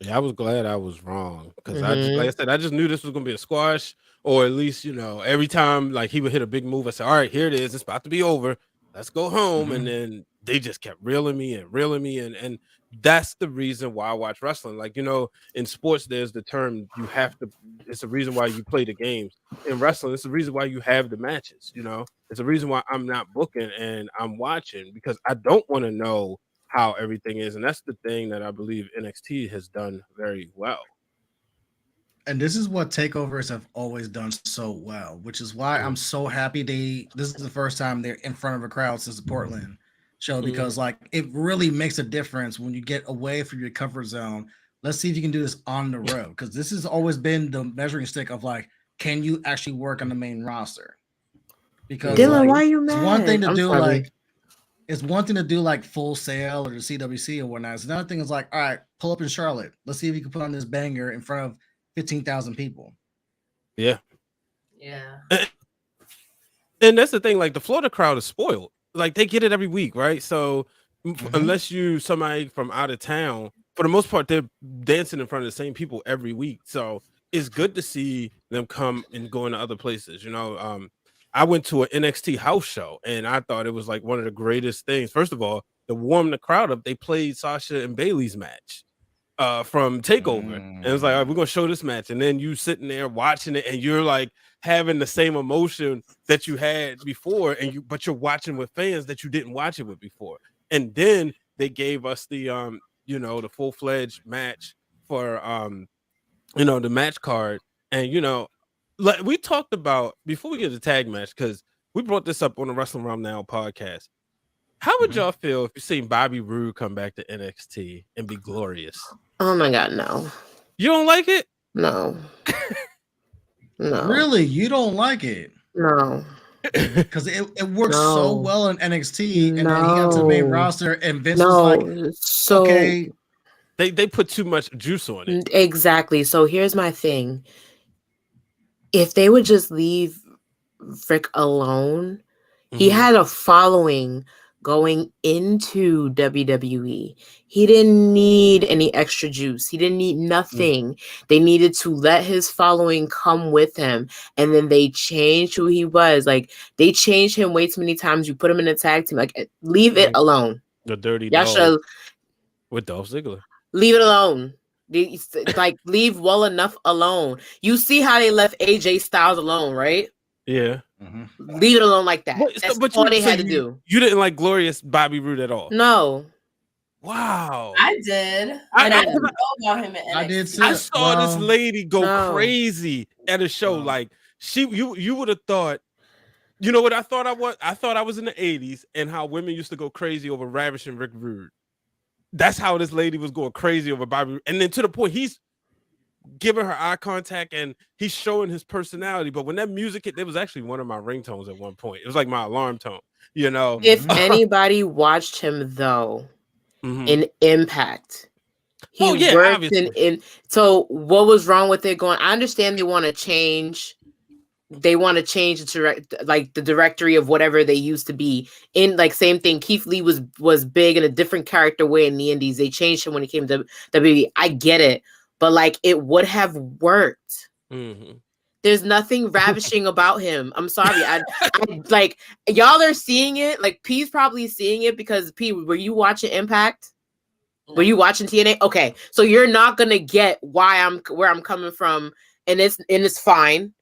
Yeah, I was glad I was wrong because I just knew this was gonna be a squash, or at least every time like he would hit a big move, I said, all right, here it is, it's about to be over. Let's go home. And then they just kept reeling me in. And that's the reason why I watch wrestling. Like, in sports, there's the term it's a reason why you play the games. In wrestling, it's the reason why you have the matches. It's a reason why I'm not booking and I'm watching, because I don't want to know how everything is. And that's the thing that I believe NXT has done very well. And this is what takeovers have always done so well, which is why I'm so happy this is the first time they're in front of a crowd since the Portland show, because like it really makes a difference when you get away from your comfort zone. Let's see if you can do this on the road, because this has always been the measuring stick of like, can you actually work on the main roster? Because Dylan, why are you mad? It's one thing to do like Full Sail or the CWC or whatnot. It's another thing is like, all right, pull up in Charlotte. Let's see if you can put on this banger in front of 15,000 people. Yeah. And that's the thing, like the Florida crowd is spoiled. Like they get it every week, right? So unless you somebody from out of town, for the most part, they're dancing in front of the same people every week. So it's good to see them come and go into other places. I went to an NXT house show and I thought it was like one of the greatest things. First of all, to warm the crowd up, they played Sasha and Bailey's match from Takeover. And it was like, all right, we're gonna show this match. And then you sitting there watching it and you're like having the same emotion that you had before, but you're watching with fans that you didn't watch it with before. And then they gave us the the full-fledged match for the match card. And like we talked about before we get to the tag match, because we brought this up on the Wrestling Realm Now podcast. How would y'all feel if you seen Bobby Roode come back to NXT and be glorious? Oh my God, no. You don't like it? No. No. Really? You don't like it? No. Because it works so well in NXT, and then he got to the main roster, and Vince was like, okay. They put too much juice on it. Exactly. So here's my thing. If they would just leave Frick alone, he had a following going into WWE. He didn't need any extra juice. He didn't need nothing. They needed to let his following come with him. And then they changed who he was. Like, they changed him way too many times. You put him in a tag team. Like, leave it alone. The dirty Y'all dog with Dolph Ziggler. Leave it alone. Like, leave well enough alone. You see how they left AJ Styles alone, right? Yeah. Leave it alone like that. That's all they had to do. You didn't like glorious Bobby Roode at all? No. Wow. I did. And I didn't know about him at NXT. I did too. I saw this lady go crazy at a show. Like you would have thought, you know what I thought I was? I thought I was in the 80s and how women used to go crazy over ravishing Rick Rude. That's how this lady was going crazy over Bobby Roode. And then to the point he's giving her eye contact and he's showing his personality. But when that music hit, it was actually one of my ringtones at one point. It was like my alarm tone, If anybody watched him though, in Impact, he worked in. So what was wrong with it going? I understand they want to change. They want to change the directory of whatever they used to be in. Like, same thing. Keith Lee was big in a different character way in the Indies. They changed him when he came to WWE. I get it. But like, it would have worked. There's nothing ravishing about him. I'm sorry. I like, y'all are seeing it. Like, P's probably seeing it because P, were you watching Impact? Were you watching TNA? Okay, so you're not gonna get where I'm coming from, and it's fine.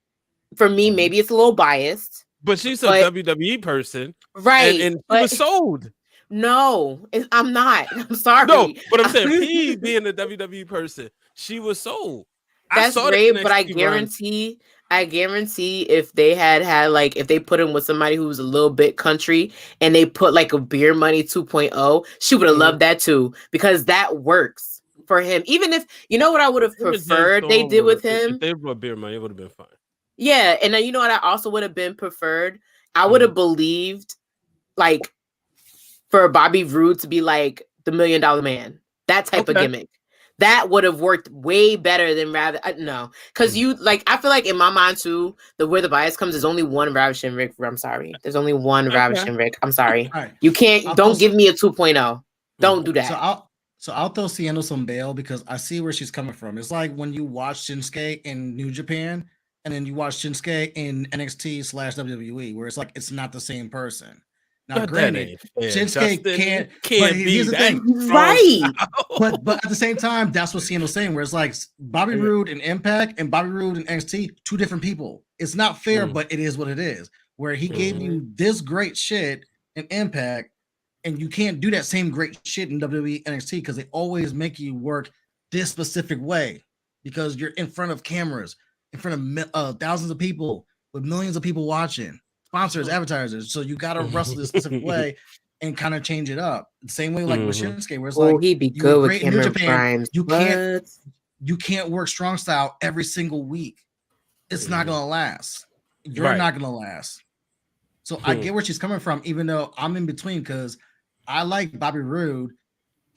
For me, maybe it's a little biased. But she's a WWE person, right? And she was sold. No, I'm not. I'm sorry. No, but I'm saying P being a WWE person, she was sold. That's great, but I guarantee if they had if they put him with somebody who was a little bit country and they put like a Beer Money 2.0, she would have loved that too, because that works for him. Even if, you know what I would have preferred they did with him? If they brought Beer Money, it would have been fine. Yeah, and then you know what I also would have been preferred? I would have believed, like, for Bobby Roode to be like the $1 Million Man, that type of gimmick. That would have worked way better than no, because you I feel like in my mind too, where the bias comes, there's only one Ravishing Rick. I'm sorry, there's only one Ravishing Rick. I'm sorry, you can't. Don't give me a 2.0. Don't do that. So I'll throw Seindole some bail because I see where she's coming from. It's like when you watch Shinsuke in New Japan and then you watch Shinsuke in NXT/WWE, where it's like it's not the same person. Now, granted, Shinsuke can't be. Here's the thing, right? But at the same time, that's what Seindle's saying, where it's like Bobby Roode in Impact and Bobby Roode in NXT, two different people. It's not fair, but it is what it is. Where he gave you this great shit in Impact, and you can't do that same great shit in WWE NXT because they always make you work this specific way because you're in front of cameras, in front of thousands of people with millions of people watching. Sponsors, advertisers, so you gotta wrestle this specific way and kind of change it up. The same way like with Shinsuke, where it's like he'd be good with Cameron Grimes. You can't work strong style every single week. It's not gonna last. You're not gonna last. So I get where she's coming from, even though I'm in between because I like Bobby Roode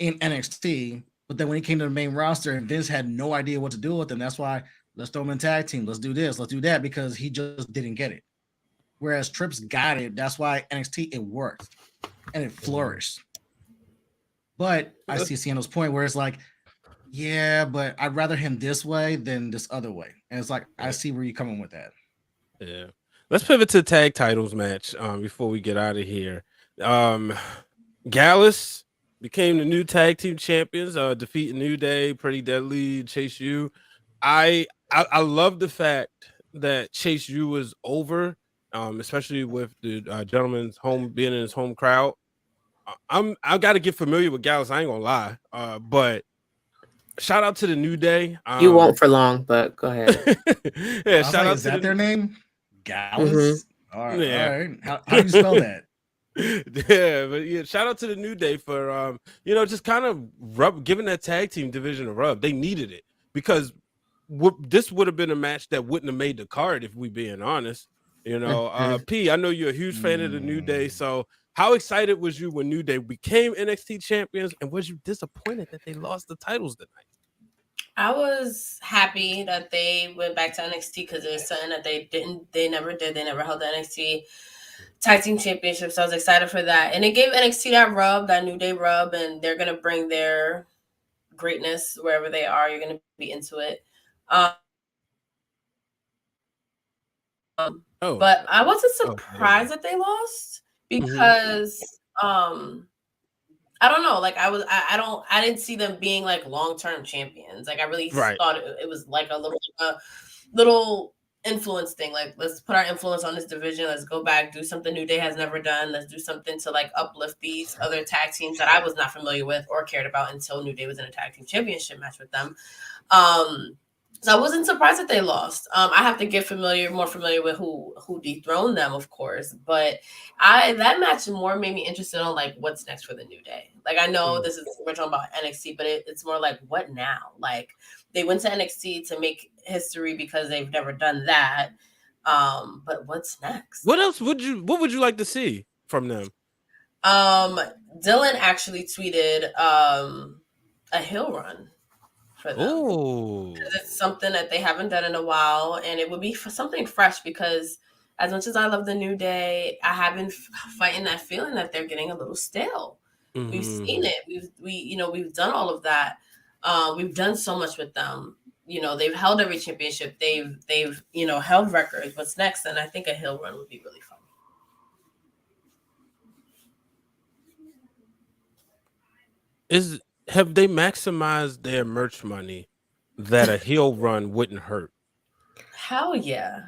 in NXT, but then when he came to the main roster and Vince had no idea what to do with him, that's why let's throw him in tag team. Let's do this, let's do that, because he just didn't get it. Whereas Trips got it. That's why NXT, it worked and it flourished. But I see Sienna's point where it's like, yeah, but I'd rather him this way than this other way. And it's like, I see where you're coming with that. Yeah. Let's pivot to tag titles match before we get out of here. Gallus became the new tag team champions, defeating New Day, Pretty Deadly, Chase U. I love the fact that Chase U was over, especially with the gentleman's home being in his home crowd. I got to get familiar with Gallus. I ain't gonna lie, but shout out to the New Day. You won't for long, but go ahead. Yeah, shout out. Is that their name? Gallus. All right. Yeah. All right. How do you spell that? Yeah, but yeah, shout out to the New Day for just kind of giving that tag team division a rub. They needed it because this would have been a match that wouldn't have made the card if we being honest. P, I know you're a huge fan of the New Day, so how excited was you when New Day became NXT champions, and was you disappointed that they lost the titles tonight? I was happy that they went back to NXT because it was something that they never did. They never held the NXT Tag Team Championship, so I was excited for that. And it gave NXT that rub, that New Day rub, and they're going to bring their greatness wherever they are. You're going to be into it. But I wasn't surprised that they lost because I don't know. Like I didn't see them being like long-term champions. Like I really thought it was like a little influence thing. Like let's put our influence on this division. Let's go back, do something New Day has never done. Let's do something to like uplift these other tag teams that I was not familiar with or cared about until New Day was in a tag team championship match with them. So I wasn't surprised that they lost. I have to get more familiar with who dethroned them, of course. But that match more made me interested on like what's next for the New Day. Like I know we're talking about NXT, but it's more like what now? Like they went to NXT to make history because they've never done that. But what's next? What would you like to see from them? Dylan actually tweeted a heel run for them. Oh, it's something that they haven't done in a while, and it would be for something fresh because as much as I love the New Day, I have been fighting that feeling that they're getting a little stale. Mm-hmm. We've seen it. We've done all of that. We've done so much with them. They've held every championship. They've held records. What's next? And I think a heel run would be really fun. Have they maximized their merch money that a heel run wouldn't hurt? Hell yeah.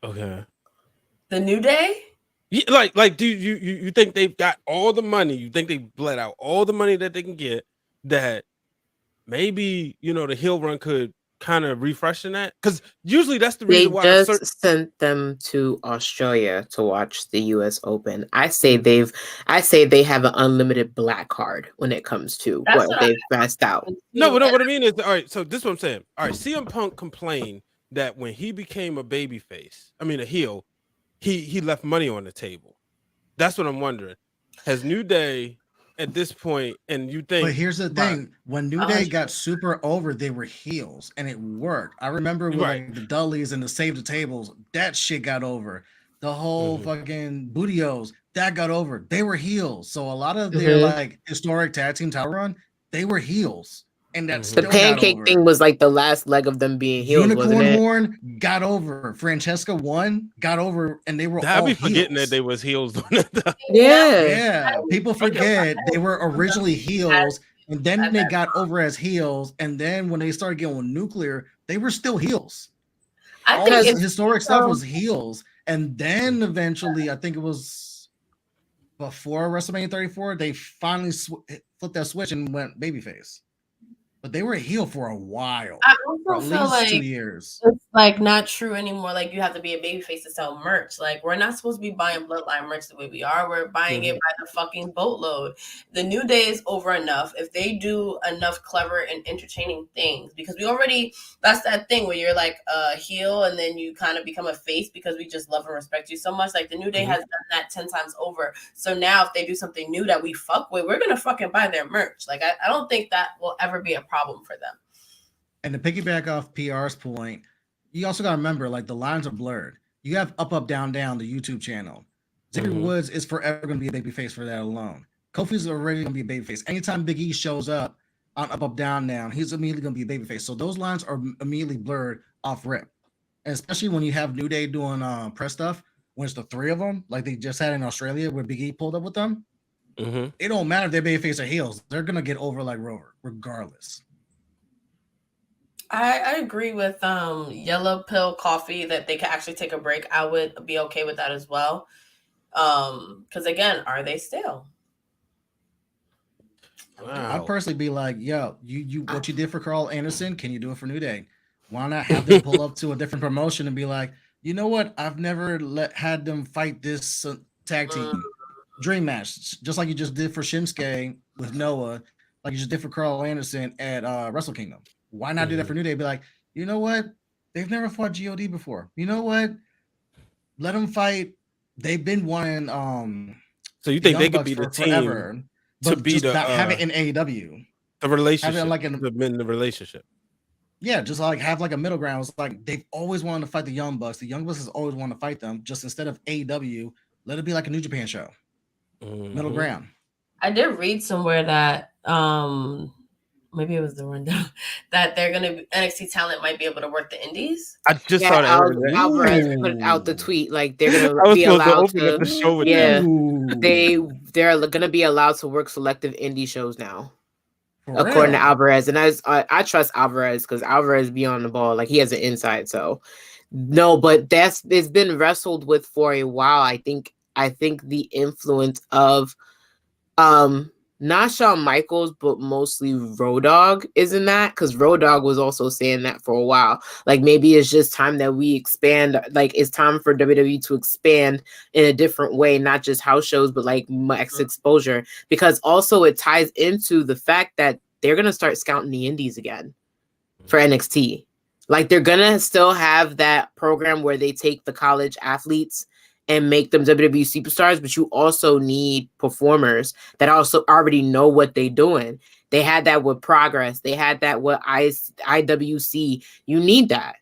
Okay. The New Day? Yeah, like do you think they've got all the money? You think they bled out all the money that they can get that maybe, the heel run could kind of refreshing that? Because usually that's the reason why they just sent them to Australia to watch the US Open. I say they have an unlimited black card when it comes to what they've passed out. No, but what I mean is, all right, so this is what I'm saying. All right, CM Punk complained that when he became a heel, he left money on the table. That's what I'm wondering. Has New Day at this point, and you think? But here's the thing: when New Day got super over, they were heels, and it worked. I remember with like the Dudleys and the Save the Tables, that shit got over. The whole fucking Bootios, that got over. They were heels. So a lot of their like historic tag team title run, they were heels. And that's the pancake thing was like the last leg of them being healed. Unicorn Horn got over. Francesca won, got over, and they were all heels. Forgetting that they was heels. Yeah. People forget they were originally heels, and then they got over as heels, and then when they started getting nuclear, they were still heels. All this historic stuff was heels, and then eventually, I think it was before WrestleMania 34, they finally flipped that switch and went babyface. But they were a heel for a while. I also feel like 2 years. It's like not true anymore. Like you have to be a babyface to sell merch. Like we're not supposed to be buying Bloodline merch the way we are. We're buying it by the fucking boatload. The New Day is over enough. If they do enough clever and entertaining things, because that's that thing where you're like a heel and then you kind of become a face because we just love and respect you so much. Like the New Day has done that 10 times over. So now if they do something new that we fuck with, we're gonna fucking buy their merch. Like I don't think that will ever be a problem for them. And to piggyback off PR's point, you also got to remember, like the lines are blurred. You have Up, Down, Down, the YouTube channel. Xavier Woods is forever going to be a babyface for that alone. Kofi's already going to be a babyface. Anytime Big E shows up on Up, Down, Down, he's immediately going to be a babyface. So those lines are immediately blurred off rip. And especially when you have New Day doing press stuff, when it's the three of them, like they just had in Australia where Big E pulled up with them. It don't matter if they're babyface or heels. They're going to get over like Rover, regardless. I agree with Yellow Pill Coffee that they can actually take a break. I would be okay with that as well. Because again, are they still? Wow. I'd personally be like, yo, you what you did for Carl Anderson, can you do it for New Day? Why not have them pull up to a different promotion and be like, you know what? I've never had them fight this tag team dream match, just like you just did for Shinsuke with Noah, like you just did for Carl Anderson at Wrestle Kingdom. Why not do that for New Day? Be like, you know what? They've never fought GOD before. You know what? Let them fight. They've been wanting. So you think they could be the team forever, to be the have it in AEW, the relationship, have it like in the relationship. Yeah, just like have like a middle ground. It's like they've always wanted to fight the Young Bucks. The Young Bucks has always wanted to fight them. Just instead of AEW, let it be like a New Japan show. Middle ground. I did read somewhere that maybe it was the rundown that they're gonna NXT talent might be able to work the indies. I just saw that. Alvarez put out the tweet like they're gonna be allowed to. They're gonna be allowed to work selective indie shows now. According to Alvarez, and I trust Alvarez because Alvarez be on the ball, like he has an inside. So no, but it's been wrestled with for a while. I think the influence of not Shawn Michaels, but mostly Road Dogg is in that, because Road Dogg was also saying that for a while. Like maybe it's just time that we expand. Like it's time for WWE to expand in a different way, not just house shows, but like max exposure. Because also it ties into the fact that they're gonna start scouting the indies again for NXT. Like they're gonna still have that program where they take the college athletes and make them WWE superstars, but you also need performers that also already know what they're doing. They had that with Progress. They had that with IWC. You need that.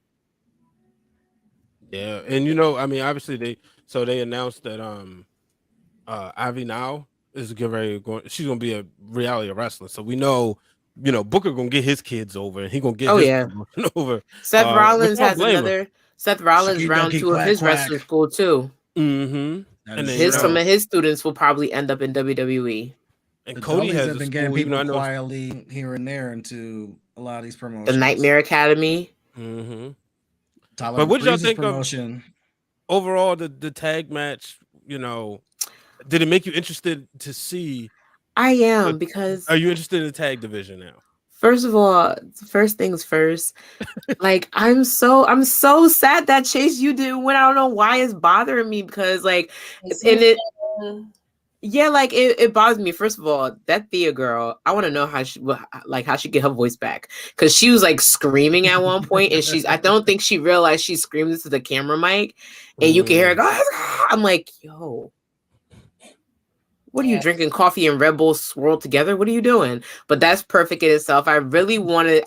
Yeah, and you know, I mean, obviously they announced that Ivy Now is she's gonna be a reality wrestler. So we know, you know, Booker gonna get his kids over, and he gonna get his over. Seth Rollins has another. Seth Rollins round 2 of his wrestling school too. And then, some of his students will probably end up in WWE. And Cody has been getting people quietly here and there into a lot of these promotions. The Nightmare Academy. But what y'all think of overall the tag match? You know, did it make you interested to see? I am, because are you interested in the tag division now? First of all, first things first, like I'm so sad that Chase you didn't win. I don't know why it's bothering me, because like it bothers me. First of all, that Thea girl, I want to know how she get her voice back, because she was like screaming at one point, and I don't think she realized she screamed into the camera mic, and you can hear her go. I'm like, yo. What are you drinking? Coffee and Red Bull swirled together? What are you doing? But that's perfect in itself. I really wanted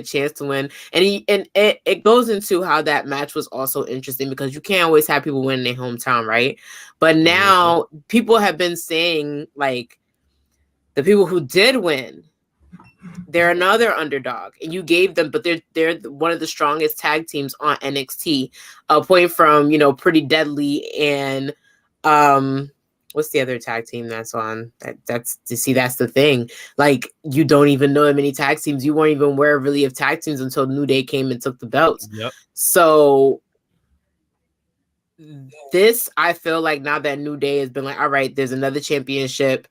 Chance to win, and it goes into how that match was also interesting, because you can't always have people win in their hometown, right? But now people have been saying, like, the people who did win, they're another underdog, and you gave them, but they're one of the strongest tag teams on NXT. A point from Pretty Deadly and what's the other tag team that's on? That's the thing. Like, you don't even know that many tag teams. You weren't even aware really of tag teams until New Day came and took the belts. Yep. So this, I feel like now that New Day has been like, all right, there's another championship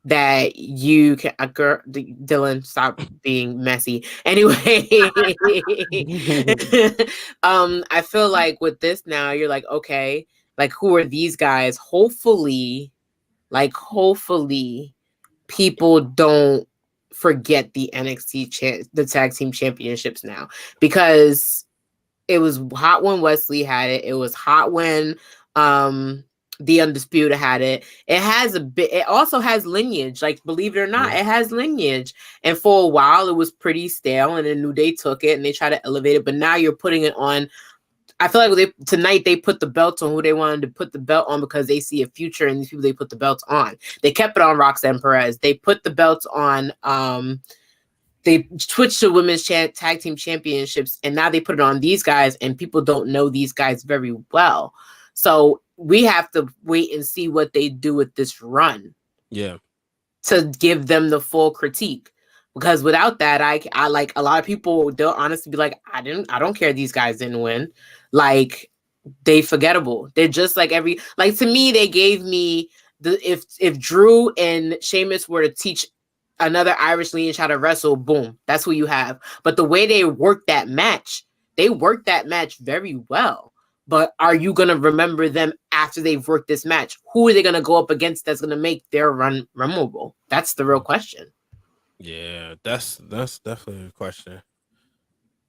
that you can. Dylan, stop being messy. Anyway, I feel like with this now, you're like, okay. Like, who are these guys? Hopefully people don't forget the NXT the tag team championships now, because it was hot when Wes Lee had it. It was hot when the Undisputed had it. It has it also has lineage. Like, believe it or not, it has lineage. And for a while, it was pretty stale, and then New Day took it and they tried to elevate it. But now you're putting it on I feel like tonight they put the belt on who they wanted to put the belt on because they see a future in these people they put the belts on. They kept it on Roxanne Perez. They put the belts on. They switched to women's tag team championships, and now they put it on these guys, and people don't know these guys very well. So we have to wait and see what they do with this run. Yeah. To give them the full critique. Because without that, I like a lot of people, they'll honestly be like, I don't care these guys didn't win. Like, they forgettable. They're just like to me, they gave me if Drew and Sheamus were to teach another Irish lineage how to wrestle, boom, that's who you have. But the way they worked that match very well. But are you going to remember them after they've worked this match? Who are they going to go up against that's going to make their run memorable? That's the real question. Yeah, that's definitely a question.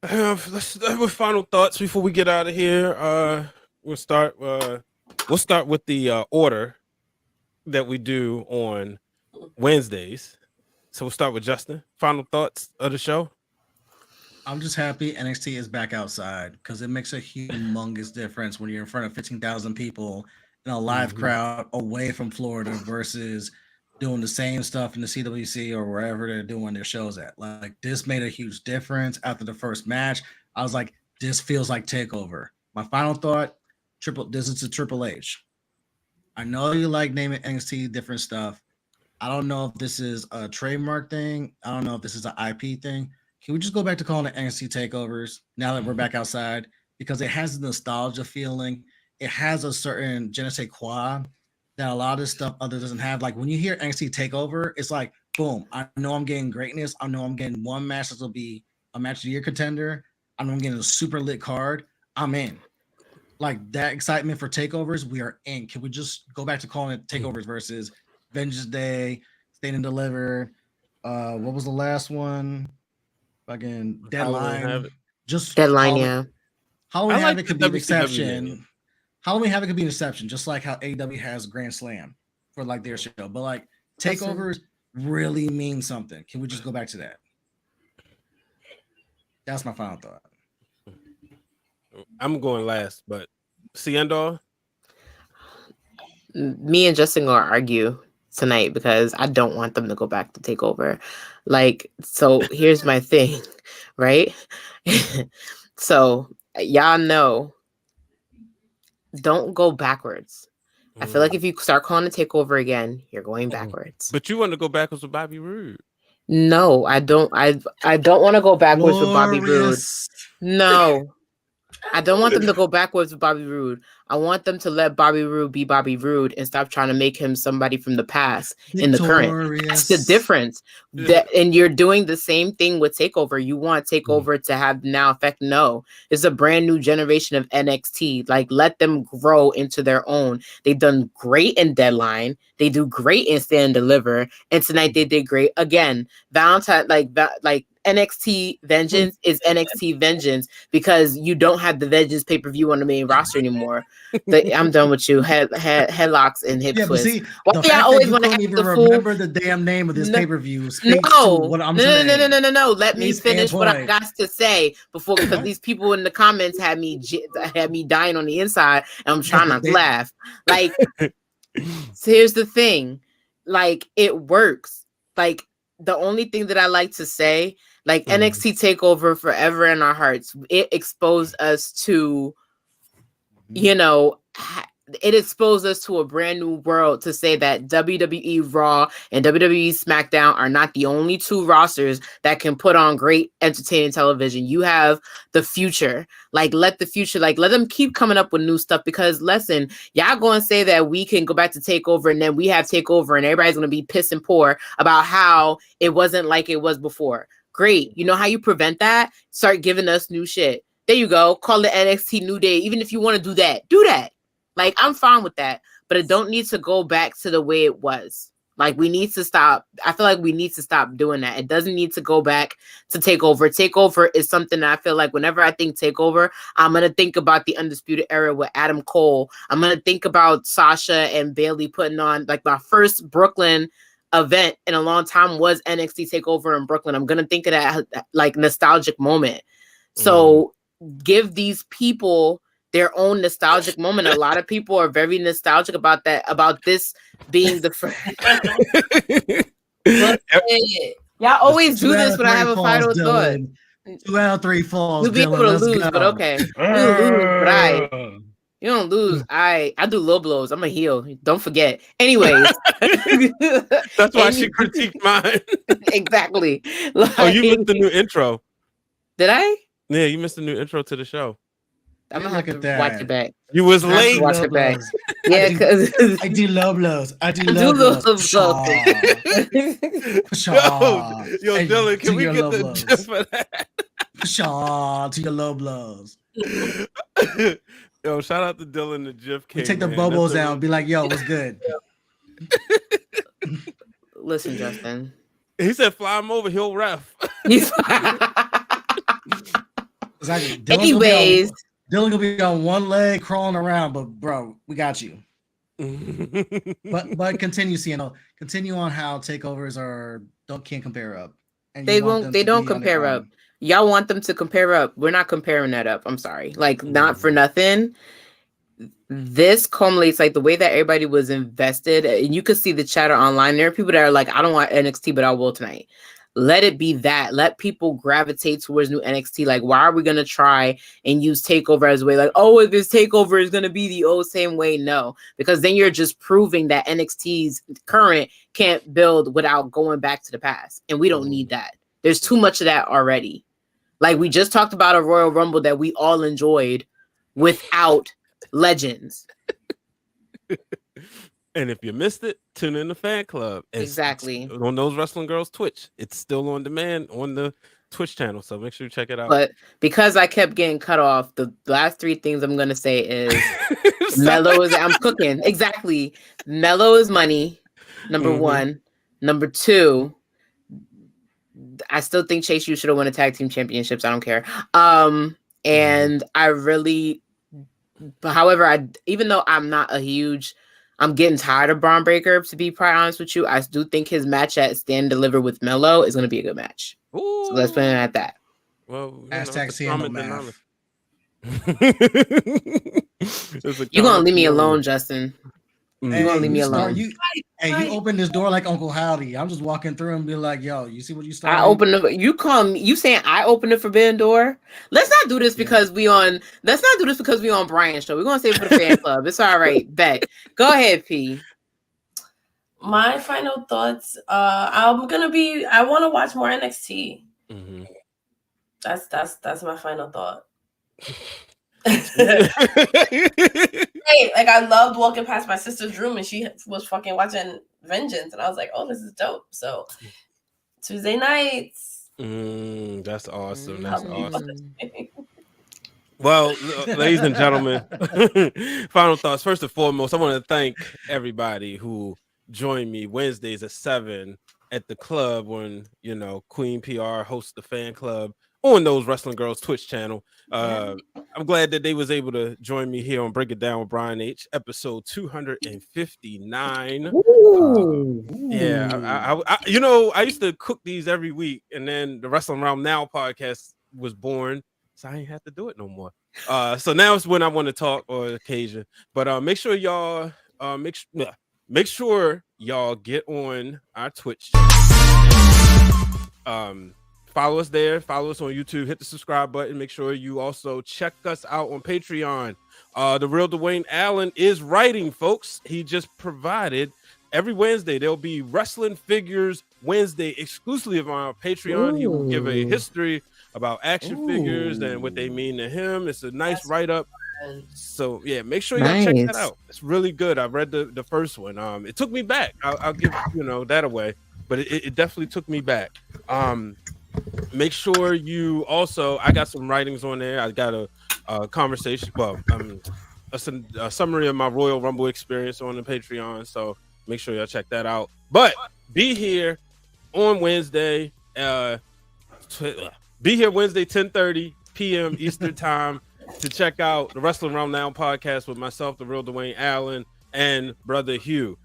Let's start with final thoughts before we get out of here. We'll start with the order that we do on Wednesdays. So we'll start with Justin. Final thoughts of the show. I'm just happy NXT is back outside because it makes a humongous difference when you're in front of 15,000 people in a live crowd away from Florida versus doing the same stuff in the CWC or wherever they're doing their shows at. Like, this made a huge difference after the first match. I was like, this feels like TakeOver. My final thought, this is a Triple H. I know you like naming NXT different stuff. I don't know if this is a trademark thing. I don't know if this is an IP thing. Can we just go back to calling it NXT takeovers now that we're back outside? Because it has a nostalgia feeling. It has a certain je ne sais quoi that a lot of this stuff other doesn't have. Like, when you hear NXT takeover, it's like, boom, I know I'm getting greatness. I know I'm getting one match that will be a match of the year contender. I know I'm getting a super lit card. I'm in. Like, that excitement for takeovers, we are in. Can we just go back to calling it takeovers versus Vengeance Day, Stand and Deliver? What was the last one? Fucking Deadline. Just Deadline, yeah. Halloween Havoc could be an exception. Halloween Havoc could be an exception, just like how AEW has Grand Slam for like their show. But like, takeovers really mean something. Can we just go back to that? That's my final thought. I'm going last, but Seindole? Me and Justin gonna argue tonight because I don't want them to go back to TakeOver. Like, so here's my thing, right? So y'all know, don't go backwards. I feel like if you start calling it TakeOver again, you're going backwards. But you want to go backwards with Bobby Roode. No, I don't. I don't want to go backwards with Bobby Roode. No. I don't want them to go backwards with Bobby Roode. I want them to let Bobby Roode be Bobby Roode and stop trying to make him somebody from the past in the current. That's the difference. And you're doing the same thing with TakeOver. You want TakeOver to have now effect. No, it's a brand new generation of NXT. Like, let them grow into their own. They've done great in Deadline. They do great in Stand and Deliver. And tonight they did great again. Valentine, like NXT Vengeance is NXT Vengeance because you don't have the Vengeance pay-per-view on the main roster anymore. I'm done with you. Headlocks and hip twists. See, why do I always want to have to remember the damn name of this payper-view? No. Let me finish what I got to say before, because these people in the comments had me dying on the inside, and I'm trying not to laugh. Like, so here's the thing. Like, it works. Like, the only thing that I like to say, like, NXT TakeOver forever in our hearts, it exposed us to, it exposed us to a brand new world to say that WWE Raw and WWE SmackDown are not the only two rosters that can put on great entertaining television. You have the future. Like, let them keep coming up with new stuff, because listen, y'all going to say that we can go back to TakeOver and then we have TakeOver and everybody's going to be piss and poor about how it wasn't like it was before. Great. You know how you prevent that? Start giving us new shit. There you go. Call it NXT New Day. Even if you want to do that. Like, I'm fine with that, but it don't need to go back to the way it was. Like, we need to stop. I feel like we need to stop doing that. It doesn't need to go back to TakeOver. TakeOver is something that I feel like whenever I think TakeOver, I'm going to think about the Undisputed Era with Adam Cole. I'm going to think about Sasha and Bayley putting on, like, my first Brooklyn event in a long time was NXT TakeOver in Brooklyn. I'm going to think of that, like, nostalgic moment. So give these people their own nostalgic moment. A lot of people are very nostalgic about that, about this being the first. Y'all always do this when I have a final thought. 2 out of 3 falls. You'll be able to lose, but okay. You lose, but you don't lose. I do low blows. I'm a heel. Don't forget. Anyways. That's why she critiqued mine. Exactly. Oh, you missed the new intro. Did I? Yeah, you missed the new intro to the show. I'm gonna have to watch it back. You was late. Watch it back. Yeah, because I do low blows. I do low blows. Yo, Dylan, can we get the gif for that? Pshaw to your low blows. Yo, shout out to Dylan, the GIF king. We take the bubbles out and be like, yo, what's good? Listen, Justin. He said, fly him over, he'll ref. Exactly. Anyways. Dylan gonna be on one leg crawling around, but bro, we got you. but continue, CNO. Continue on how takeovers can't compare up. And they don't compare up. Y'all want them to compare up. We're not comparing that up. I'm sorry. Like, not for nothing. This culminates, like, the way that everybody was invested. And you could see the chatter online. There are people that are like, I don't want NXT, but I will tonight. Let it be that. Let people gravitate towards new NXT. Like, why are we going to try and use TakeOver as a way? Like, oh, if this TakeOver is going to be the old same way. No, because then you're just proving that NXT's current can't build without going back to the past. And we don't need that. There's too much of that already. Like, we just talked about a Royal Rumble that we all enjoyed without legends. And if you missed it, tune in to Fan Club. Exactly. On those Wrestling Girls Twitch. It's still on demand on the Twitch channel, so make sure you check it out. But because I kept getting cut off, the last 3 things I'm going to say is Mello is... I'm cooking. Exactly. Mello is money, number 1. Number 2... I still think Chase U should have won a tag team championships. I don't care. And I really, however, even though I'm not a huge, I'm getting tired of Bron Breakker, to be quite honest with you. I do think his match at Stand Deliver with Mello is going to be a good match. Ooh. So let's put it at that. Well, hashtag CM You're going to leave me alone, Justin. You gonna leave me alone? You open this door like Uncle Howdy. I'm just walking through and be like, "Yo, you see what you started?" I open the. You call me. You saying I open the forbidden door? Let's not do this because we on. Let's not do this because we on Brian's show. We're gonna save it for the fan club. It's all right. Bet. Go ahead, P. My final thoughts. I want to watch more NXT. Mm-hmm. That's my final thought. Hey, like, I loved walking past my sister's room and she was fucking watching Vengeance and I was like, oh, this is dope. So Tuesday nights. That's awesome. That's awesome. Well, ladies and gentlemen, final thoughts. First and foremost, I want to thank everybody who joined me Wednesdays at 7 at the club when, Queen PR hosts the fan club on those Wrestling Girls Twitch channel. I'm glad that they was able to join me here on Break It Down with Brian H, episode 259. I used to cook these every week, and then the Wrestling Realm Now podcast was born, so I ain't have to do it no more. So now it's when I want to talk or occasion. But make sure y'all make sure y'all get on our Twitch channel. Follow us there. Follow us on YouTube. Hit the subscribe button. Make sure you also check us out on Patreon. The real Dwayne Allen is writing, folks. He just provided every Wednesday. There'll be Wrestling Figures Wednesday exclusively on our Patreon. Ooh. He will give a history about action figures and what they mean to him. It's a nice write-up. So yeah, make sure y'all check that out. It's really good. I read the first one. It took me back. I'll give that away, but it definitely took me back. Make sure you also, I got some writings on there. I got a conversation, a summary of my Royal Rumble experience on the Patreon. So make sure y'all check that out. But be here on Wednesday. Be here Wednesday, 10:30 p.m. Eastern time to check out the Wrestling Realm Now podcast with myself, the real Dwayne Allen, and Brother Hugh.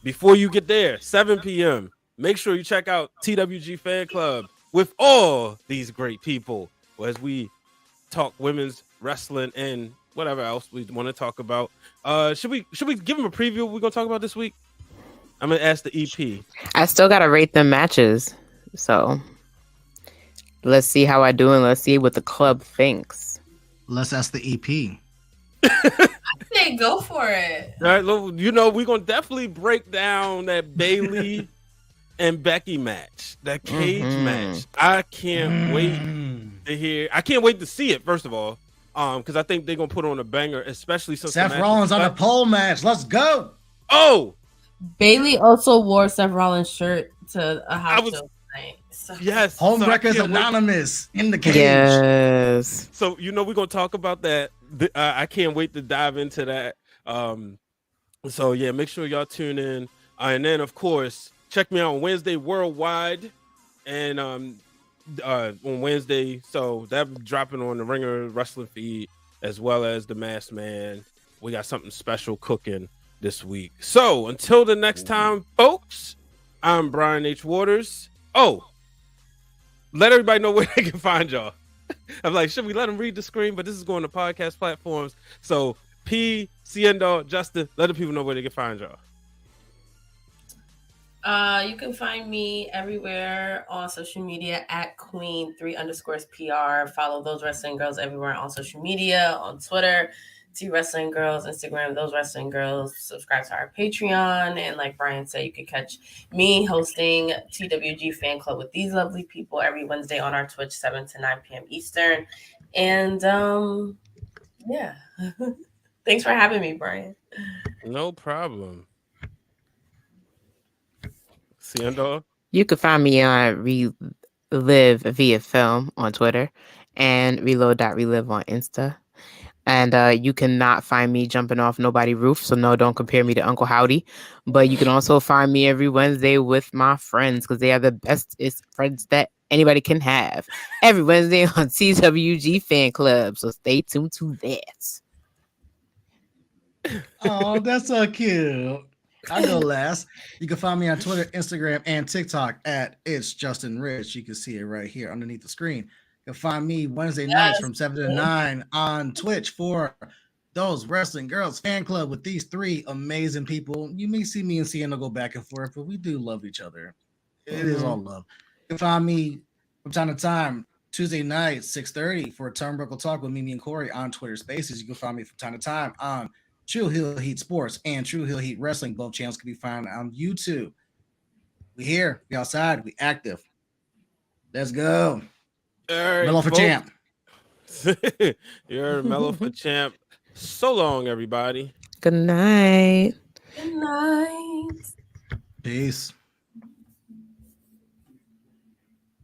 Before you get there, 7 p.m., make sure you check out TWG Fan Club with all these great people as we talk women's wrestling and whatever else we want to talk about. Should we give them a preview of what we're gonna talk about this week? I'm gonna ask the EP. I still gotta rate them matches, so let's see how I do and let's see what the club thinks. Let's ask the EP. I say go for it. All right, we're gonna definitely break down that Bayley and Becky match, that cage match. I can't wait to hear. I can't wait to see it. First of all, because I think they're gonna put on a banger, especially since Seth Rollins on a pole match. Let's go. Oh, Bayley also wore Seth Rollins' shirt to a house show tonight. So. Yes, Homewreckers Anonymous in the cage. Yes. So we're gonna talk about that. I can't wait to dive into that. So yeah, make sure y'all tune in, and then of course check me out on Wednesday Worldwide, and on Wednesday. So that dropping on the Ringer Wrestling feed as well as the Masked Man. We got something special cooking this week. So until the next time, folks, I'm Brian H. Waters. Oh, let everybody know where they can find y'all. I'm like, should we let them read the screen? But this is going to podcast platforms. So Seindole, Justin, let the people know where they can find y'all. You can find me everywhere on social media at Queen3_PR. Follow Those Wrestling Girls everywhere on social media, on Twitter, T Wrestling Girls, Instagram, Those Wrestling Girls. Subscribe to our Patreon. And like Brian said, you can catch me hosting TWG Fan Club with these lovely people every Wednesday on our Twitch, 7 to 9 p.m. Eastern. And yeah. Thanks for having me, Brian. No problem. Seindole? You can find me on Relive via Film on Twitter and Reload.relive on Insta. And you cannot find me jumping off nobody's roof, so no, don't compare me to Uncle Howdy. But you can also find me every Wednesday with my friends, because they are the bestest friends that anybody can have. Every Wednesday on TWG Fan Club, so stay tuned to that. Oh, that's so cute. I go last. You can find me on Twitter, Instagram, and TikTok at It's Justin Rich. You can see it right here underneath the screen. You can find me Wednesday nights from 7 to 9 on Twitch for Those Wrestling Girls Fan Club with these three amazing people. You may see me and Sienna go back and forth, but we do love each other. It is all love. You can find me from time to time Tuesday night, 6:30 for a Turnbuckle Talk with Mimi and Corey on Twitter Spaces. You can find me from time to time on True Heel Heat Sports and True Heel Heat Wrestling. Both channels can be found on YouTube. We here, we outside, we active. Let's go. All right, Mellow for champ. You're Mellow for champ. So long, everybody. Good night. Good night. Peace.